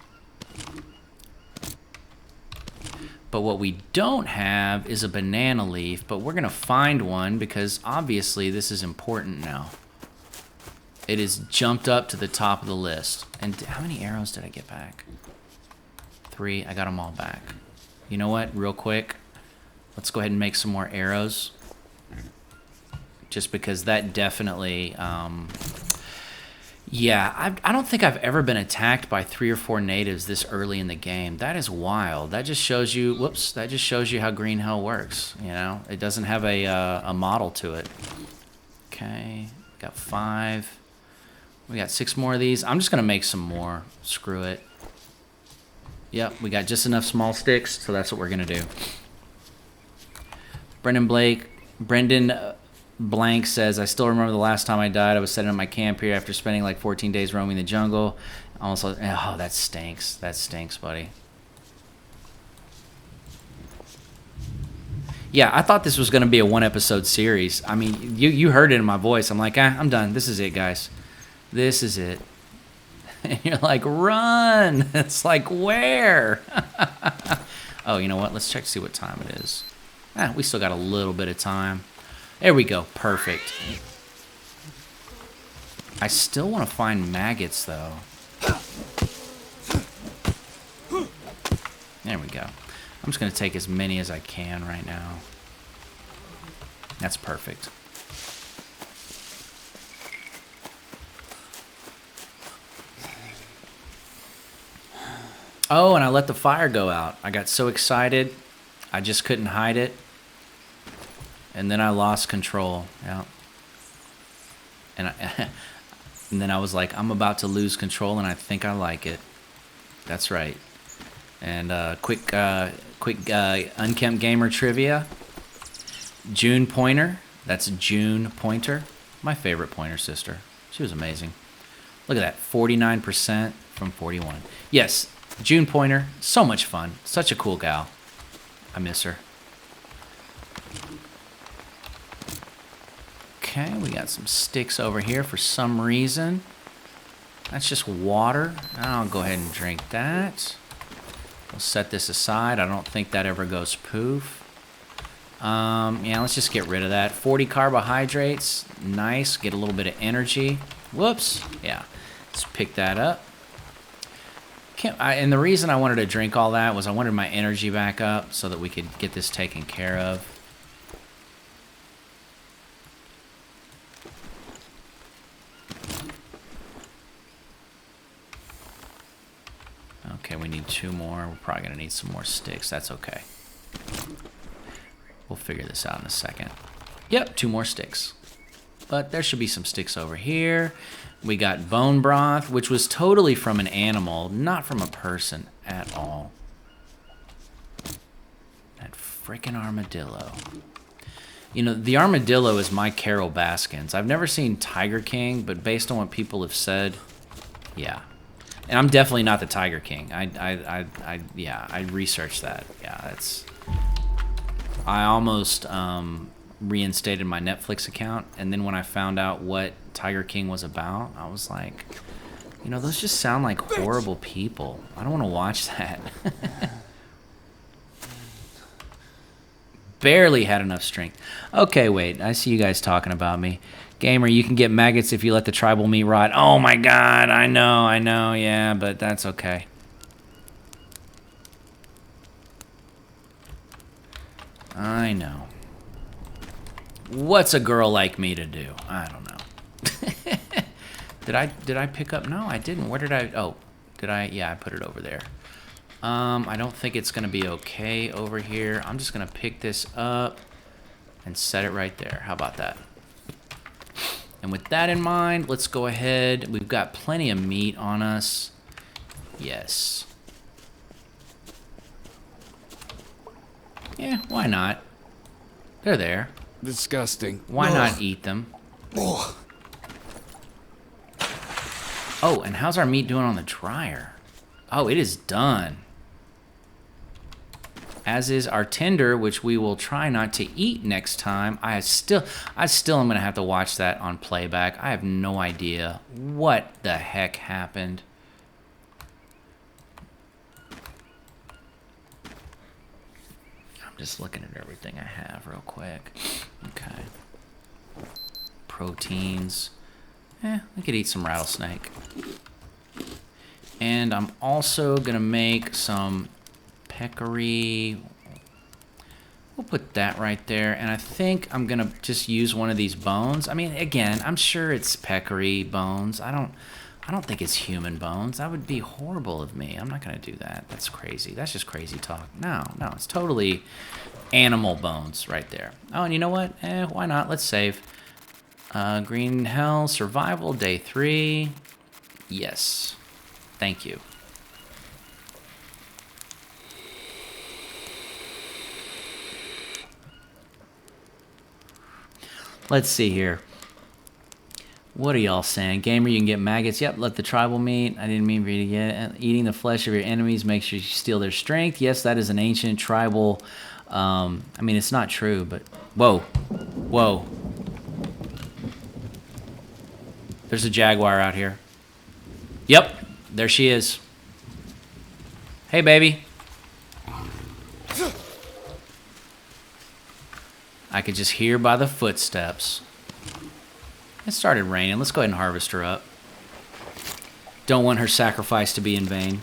But what we don't have is a banana leaf, but we're going to find one because obviously this is important now. It is jumped up to the top of the list. And how many arrows did I get back? 3. I got them all back. You know what? Real quick. Let's go ahead and make some more arrows. Just because that definitely... Yeah, I don't think I've ever been attacked by 3 or 4 natives this early in the game. That is wild. That just shows you, whoops, that just shows you how greenhell works, you know? It doesn't have a model to it. Okay, got 5. We got 6 more of these. I'm just going to make some more. Screw it. Yep, we got just enough small sticks, so that's what we're going to do. Brendan Blank says, I still remember the last time I died. I was setting up my camp here after spending like 14 days roaming the jungle. Also, oh, that stinks. That stinks, buddy. Yeah, I thought this was going to be a 1-episode series. I mean, you heard it in my voice. I'm like, I'm done. This is it, guys. This is it. And you're like, run. It's like, where? Oh, you know what? Let's check to see what time it is. We still got a little bit of time. There we go. Perfect. I still want to find maggots, though. There we go. I'm just going to take as many as I can right now. That's perfect. Oh, and I let the fire go out. I got so excited, I just couldn't hide it. And then I lost control. Yeah. And and then I was like, I'm about to lose control, and I think I like it. That's right. And quick unkempt gamer trivia. June Pointer. That's June Pointer. My favorite Pointer sister. She was amazing. Look at that. 49% from 41. Yes, June Pointer. So much fun. Such a cool gal. I miss her. Okay, we got some sticks over here for some reason. That's just water. I'll go ahead and drink that. We'll set this aside. I don't think that ever goes poof. Yeah, let's just get rid of that. 40 carbohydrates. Nice. Get a little bit of energy. Whoops. Yeah. Let's pick that up. And the reason I wanted to drink all that was I wanted my energy back up so that we could get this taken care of. Okay, we need 2 more. We're probably going to need some more sticks. That's okay. We'll figure this out in a second. Yep, 2 more sticks. But there should be some sticks over here. We got bone broth, which was totally from an animal, not from a person at all. That frickin' armadillo. You know, the armadillo is my Carol Baskins. I've never seen Tiger King, but based on what people have said, yeah. And I'm definitely not the Tiger King. Yeah, I researched that. Yeah, that's... I almost reinstated my Netflix account, and then when I found out what Tiger King was about, I was like, you know, those just sound like horrible people. I don't want to watch that. Barely had enough strength. Okay, wait. I see you guys talking about me. Gamer, you can get maggots if you let the tribal meat rot. Oh my god, I know, yeah, but that's okay. I know. What's a girl like me to do? I don't know. Did I pick up? No, I didn't. Where did I? Oh, did I? Yeah, I put it over there. I don't think it's gonna be okay over here. I'm just gonna pick this up and set it right there. How about that? And with that in mind, let's go ahead. We've got plenty of meat on us. Yes. Yeah, why not? They're there. Disgusting. Why not eat them? Ugh. Oh, and how's our meat doing on the dryer? Oh, it is done. As is our tender, which we will try not to eat next time. I still am going to have to watch that on playback. I have no idea what the heck happened. I'm just looking at everything I have real quick. Okay. Proteins. We could eat some rattlesnake. And I'm also going to make some peccary. We'll put that right there. And I think I'm going to just use one of these bones. I mean, again, I'm sure it's peccary bones. I I don't think it's human bones. That would be horrible of me. I'm not going to do that. That's crazy. That's just crazy talk. No, it's totally animal bones right there. Oh, and you know what? Why not? Let's save. Greenhell survival day 3. Yes. Thank you. Let's see here. What are y'all saying? Gamer, you can get maggots. Yep, let the tribal meat. I didn't mean for you to get eating the flesh of your enemies makes you steal their strength. Yes, that is an ancient tribal. I mean, it's not true, but whoa, whoa. There's a jaguar out here. Yep, there she is. Hey, baby. I could just hear by the footsteps. It started raining. Let's go ahead and harvest her up. Don't want her sacrifice to be in vain.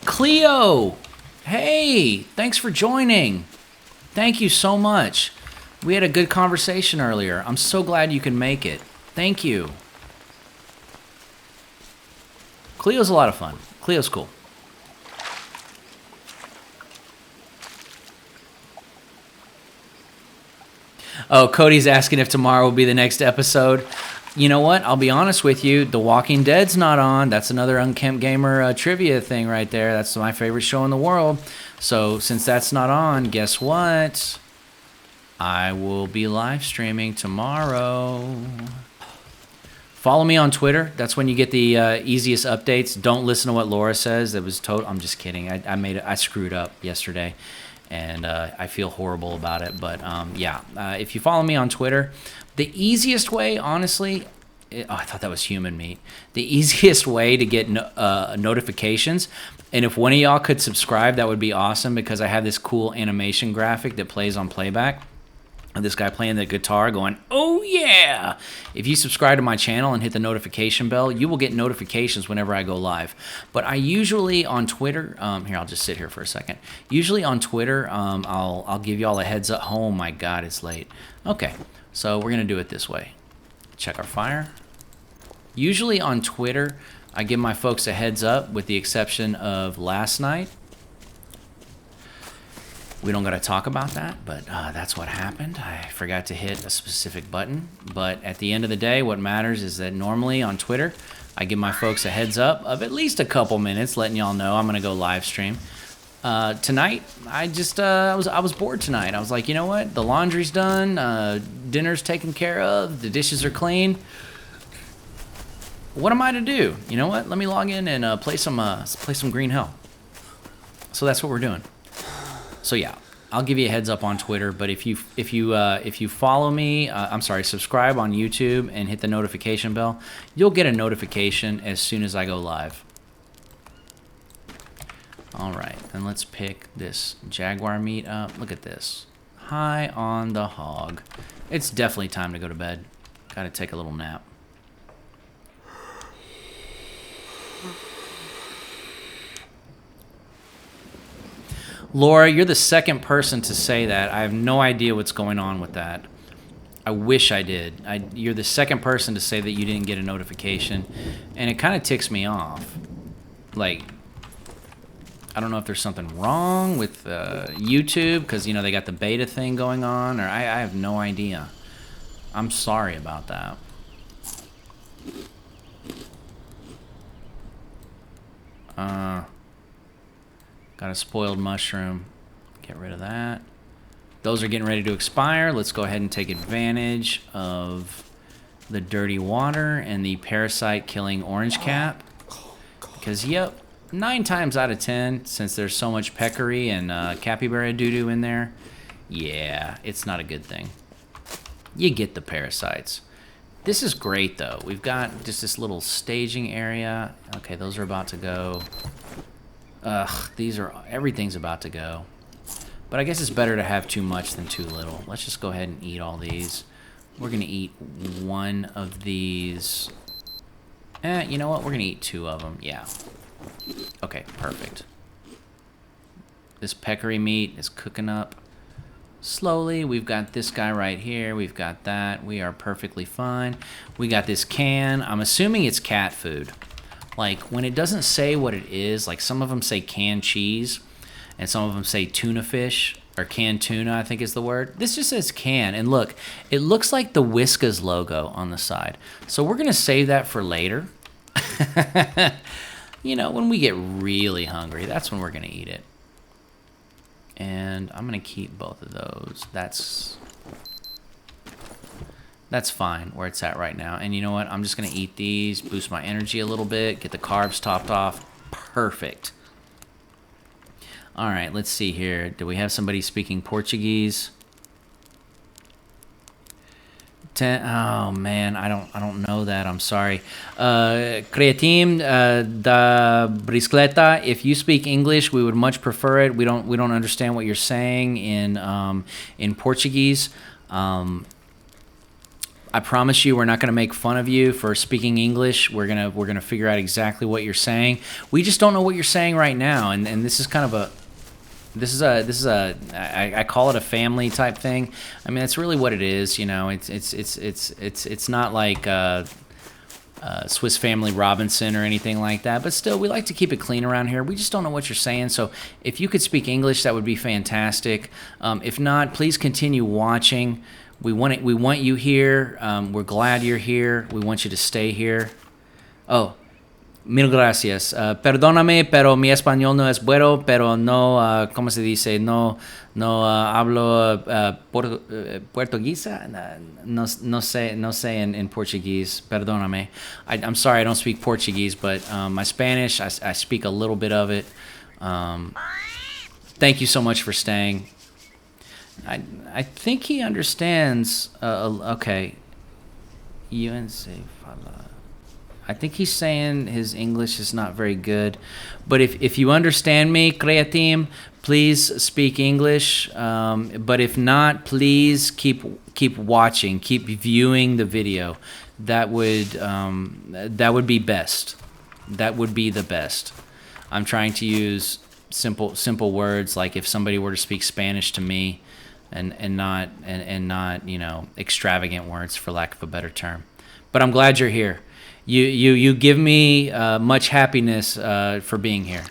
Cleo! Hey! Thanks for joining. Thank you so much. We had a good conversation earlier. I'm so glad you can make it. Thank you. Cleo's a lot of fun. Cleo's cool. Oh, Cody's asking if tomorrow will be the next episode. You know what? I'll be honest with you. The Walking Dead's not on. That's another Unkempt Gamer trivia thing right there. That's my favorite show in the world. So since that's not on, guess what? I will be live streaming tomorrow. Follow me on Twitter. That's when you get the easiest updates. Don't listen to what Laura says. That was total. I'm just kidding. I screwed up yesterday. And I feel horrible about it. But, yeah, if you follow me on Twitter, the easiest way, honestly... I thought that was human meat. The easiest way to get notifications, and if one of y'all could subscribe, that would be awesome, because I have this cool animation graphic that plays on playback. And this guy playing the guitar going, oh yeah! If you subscribe to my channel and hit the notification bell, you will get notifications whenever I go live. But I usually on Twitter, here, I'll just sit here for a second. Usually on Twitter, I'll give y'all a heads up. Oh my God, it's late. Okay, so we're gonna do it this way. Check our fire. Usually on Twitter, I give my folks a heads up, with the exception of last night. We don't got to talk about that, but that's what happened. I forgot to hit a specific button. But at the end of the day, what matters is that normally on Twitter, I give my folks a heads up of at least a couple minutes, letting y'all know I'm going to go live stream. Tonight, I was bored tonight. I was like, you know what? The laundry's done. Dinner's taken care of. The dishes are clean. What am I to do? You know what? Let me log in and play some greenhell. So that's what we're doing. So yeah, I'll give you a heads up on Twitter. But if you follow me, subscribe on YouTube and hit the notification bell, you'll get a notification as soon as I go live. All right, and let's pick this jaguar meat up. Look at this, high on the hog. It's definitely time to go to bed. Got to take a little nap. Laura, you're the second person to say that. I have no idea what's going on with that. I wish I did. You're the second person to say that you didn't get a notification, and it kind of ticks me off. Like, I don't know if there's something wrong with YouTube, because, you know, they got the beta thing going on, or I have no idea. I'm sorry about that. Got a spoiled mushroom. Get rid of that. Those are getting ready to expire. Let's go ahead and take advantage of the dirty water and the parasite killing orange cap. Because, yep, 9 times out of 10, since there's so much peccary and capybara doo-doo in there, yeah, it's not a good thing. You get the parasites. This is great, though. We've got just this little staging area. Okay, those are about to go. Ugh, everything's about to go. But I guess it's better to have too much than too little. Let's just go ahead and eat all these. We're going to eat one of these. You know what? We're going to eat 2 of them. Yeah. Okay, perfect. This peccary meat is cooking up. slowly. We've got this guy right here. We've got that. We are perfectly fine. We got this can. I'm assuming it's cat food. Like, when it doesn't say what it is, like some of them say canned cheese, and some of them say tuna fish, or canned tuna, I think is the word. This just says can, and look, it looks like the Whiskas logo on the side. So we're going to save that for later. You know, when we get really hungry, that's when we're going to eat it. And I'm going to keep both of those. That's fine where it's at right now. And you know what? I'm just going to eat these, boost my energy a little bit, get the carbs topped off. Perfect. All right, let's see here. Do we have somebody speaking Portuguese? Oh man, I don't know that. I'm sorry. Creatim da bicicleta. If you speak English, we would much prefer it. We don't understand what you're saying in Portuguese. I promise you, we're not going to make fun of you for speaking English. We're gonna figure out exactly what you're saying. We just don't know what you're saying right now, and this is kind of a. This is I call it a family type thing. I mean, that's really what it is. You know, it's not like Swiss Family Robinson or anything like that. But still, we like to keep it clean around here. We just don't know what you're saying. So if you could speak English, that would be fantastic. If not, please continue watching. We want you here. We're glad you're here. We want you to stay here. Oh. Mil gracias. Perdóname, pero mi español no es bueno, pero no, ¿cómo se dice? No hablo portugués. No sé en Portuguese. Perdóname. I'm sorry, I don't speak Portuguese, but my Spanish, I speak a little bit of it. Thank you so much for staying. I think he understands. Okay. UNC fala. I think he's saying his English is not very good. But if you understand me, Creatim, please speak English. But if not, please keep watching, keep viewing the video. That would be best. That would be the best. I'm trying to use simple words, like if somebody were to speak Spanish to me, and not you know, extravagant words, for lack of a better term. But I'm glad you're here. You give me much happiness for being here.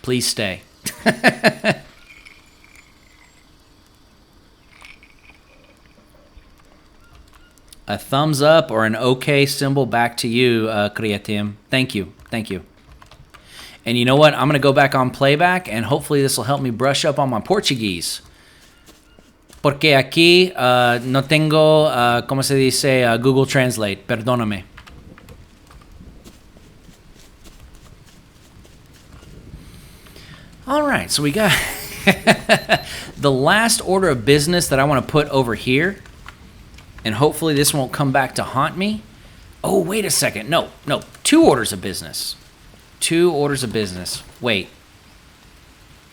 Please stay. A thumbs up or an okay symbol back to you, Creatim. Thank you. And you know what? I'm going to go back on playback, and hopefully this will help me brush up on my Portuguese. Porque aquí no tengo, ¿cómo se dice? Google Translate. Perdóname. All right, so we got the last order of business that I want to put over here. And hopefully this won't come back to haunt me. Oh, wait a second. No. 2 orders of business. 2 orders of business. Wait.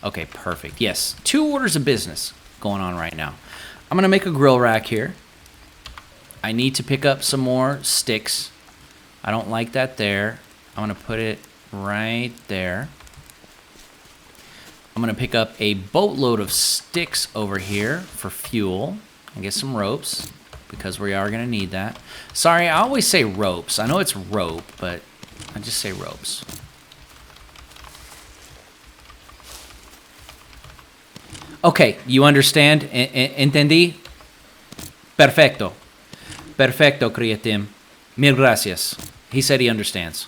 Okay, perfect. Yes, 2 orders of business going on right now. I'm going to make a grill rack here. I need to pick up some more sticks. I don't like that there. I'm going to put it right there. I'm going to pick up a boatload of sticks over here for fuel and get some ropes, because we are going to need that. Sorry, I always say ropes. I know it's rope, but I just say ropes. Okay, you understand? Entendí? Perfecto. Perfecto, Creatim. Mil gracias. He said he understands.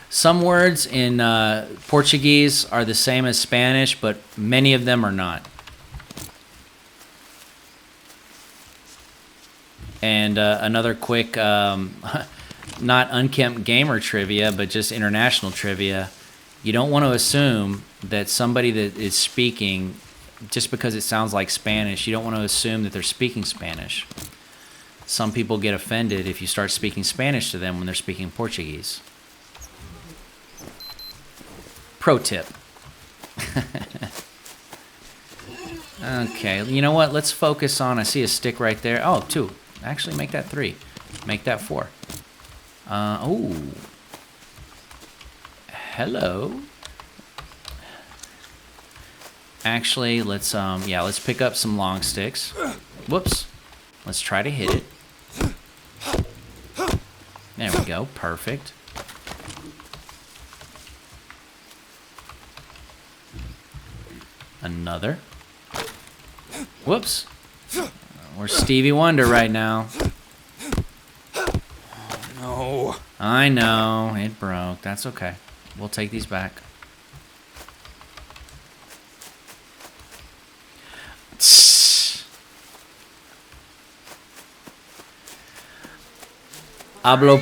Some words in Portuguese are the same as Spanish, but many of them are not. And another quick, not unkempt gamer trivia, but just international trivia. You don't want to assume that somebody that is speaking, just because it sounds like Spanish, you don't want to assume that they're speaking Spanish. Some people get offended if you start speaking Spanish to them when they're speaking Portuguese. Pro tip. Okay, you know what? Let's focus on, I see a stick right there. Oh, 2. Actually, make that 3. Make that 4. Oh. Hello. Actually, let's let's pick up some long sticks. Whoops. Let's try to hit it. There we go. Perfect. Another. Whoops. We're Stevie Wonder right now. No. I know. It broke. That's okay. We'll take these back. Hablo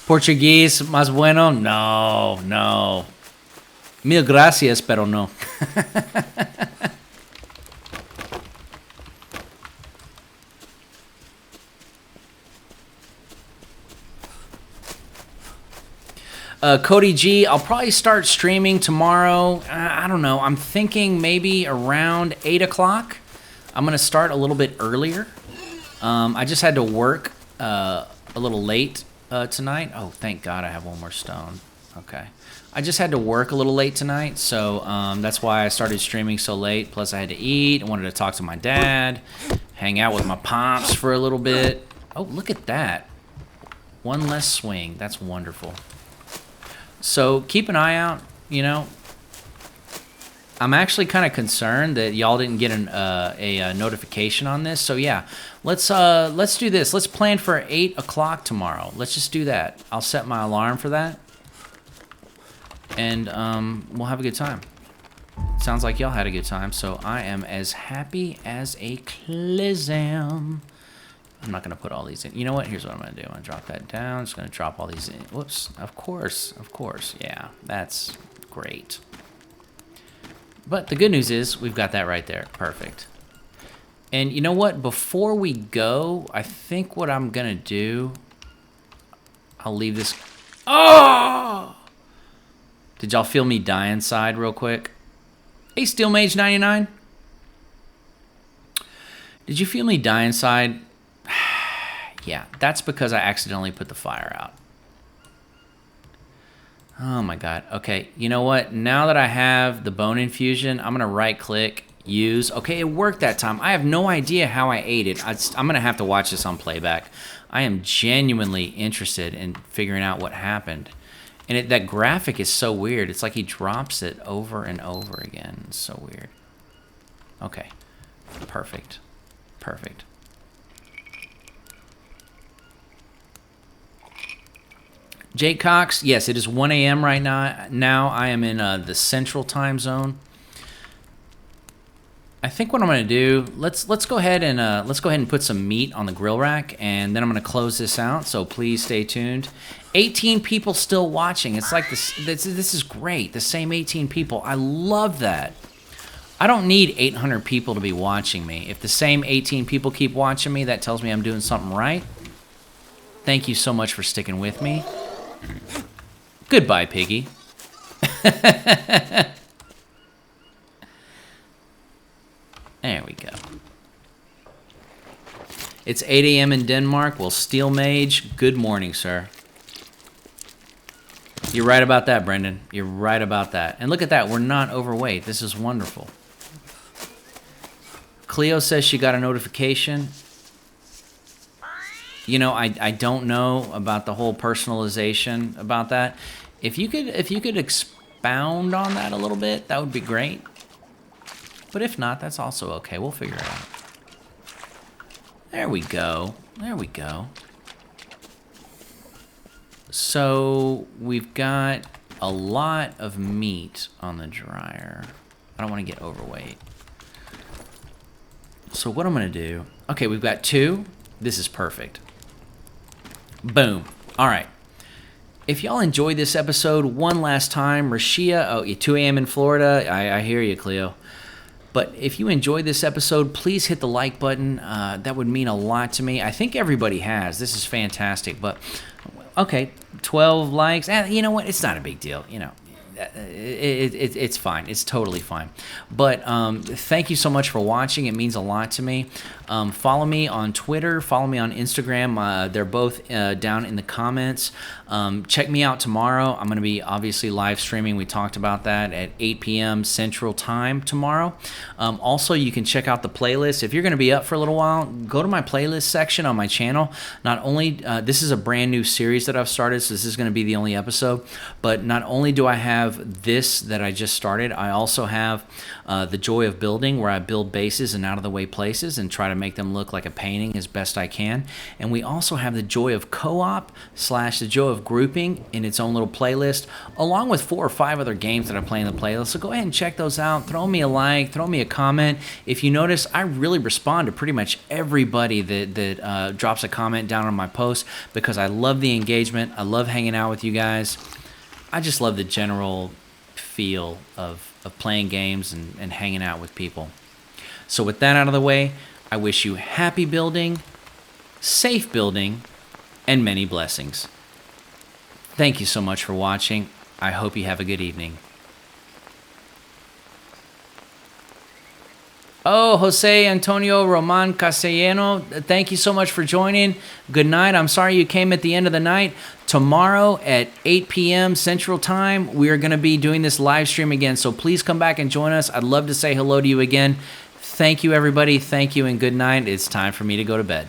Portuguese más bueno? No, no. Mil gracias, pero no. Cody G, I'll probably start streaming tomorrow. I don't know. I'm thinking maybe around 8 o'clock. I'm going to start a little bit earlier. I just had to work a little late tonight. Oh, thank God I have one more stone. Okay. I just had to work a little late tonight, so that's why I started streaming so late. Plus, I had to eat. I wanted to talk to my dad, hang out with my pops for a little bit. Oh, look at that. One less swing. That's wonderful. So keep an eye out, you know. I'm actually kind of concerned that y'all didn't get a notification on this. So yeah, let's do this. Let's plan for 8 o'clock tomorrow. Let's just do that. I'll set my alarm for that, and we'll have a good time. Sounds like y'all had a good time, so I am as happy as a clizam. I'm not gonna put all these in. You know what? Here's what I'm gonna do. I'm gonna drop that down. I'm just gonna drop all these in. Whoops. Of course. Yeah, that's great. But the good news is we've got that right there. Perfect. And you know what? Before we go, I think what I'm gonna do, I'll leave this. Oh! Did y'all feel me die inside real quick? Hey, Steel Mage 99. Did you feel me die inside? Yeah, that's because I accidentally put the fire out. Oh my God. Okay, you know what? Now that I have the bone infusion, I'm gonna right click, use. Okay, it worked that time. I have no idea how I ate it. I'm gonna have to watch this on playback. I am genuinely interested in figuring out what happened. And that graphic is so weird. It's like he drops it over and over again. It's so weird. Okay, perfect. Perfect. Jake Cox, yes, it is 1 a.m. right now. I am in the Central Time Zone. I think what I'm going to do, let's go ahead and put some meat on the grill rack, and then I'm going to close this out. So please stay tuned. 18 people still watching. It's like this is great. The same 18 people. I love that. I don't need 800 people to be watching me. If the same 18 people keep watching me, that tells me I'm doing something right. Thank you so much for sticking with me. Goodbye, Piggy. There we go. It's 8 a.m. in Denmark. Well, Steel Mage, good morning, sir. You're right about that, Brendan. You're right about that. And look at that. We're not overweight. This is wonderful. Cleo says she got a notification. You know, I don't know about the whole personalization about that. If you could expound on that a little bit, that would be great. But if not, that's also okay. We'll figure it out. There we go. There we go. So we've got a lot of meat on the dryer. I don't want to get overweight. So what I'm going to do... Okay, we've got 2. This is perfect. Boom. All right. If y'all enjoyed this episode one last time, Rashia, 2 a.m. in Florida. I hear you, Cleo. But if you enjoyed this episode, please hit the like button. That would mean a lot to me. I think everybody has. This is fantastic. But, okay, 12 likes. You know what? It's not a big deal. You know, it's fine. It's totally fine. But thank you so much for watching. It means a lot to me. Follow me on Twitter. Follow me on Instagram. They're both down in the comments. Check me out tomorrow. I'm going to be obviously live streaming. We talked about that at 8 p.m. Central Time tomorrow. Also, you can check out the playlist. If you're going to be up for a little while, go to my playlist section on my channel. Not only, this is a brand new series that I've started, so this is going to be the only episode, but not only do I have this that I just started, I also have The Joy of Building, where I build bases in out-of-the-way places and try to make them look like a painting as best I can. And we also have The Joy of Co-op / The Joy of Grouping in its own little playlist, along with 4 or 5 other games that I play in the playlist. So go ahead and check those out. Throw me a like, throw me a comment. If you notice, I really respond to pretty much everybody that drops a comment down on my post, because I love the engagement. I love hanging out with you guys. I just love the general feel of playing games and hanging out with people. So with that out of the way, I wish you happy building, safe building, and many blessings. Thank you so much for watching. I hope you have a good evening. Oh, Jose Antonio Roman Castellano, thank you so much for joining. Good night. I'm sorry you came at the end of the night. Tomorrow at 8 p.m. Central Time, we are going to be doing this live stream again, so please come back and join us. I'd love to say hello to you again. Thank you, everybody. Thank you and good night. It's time for me to go to bed.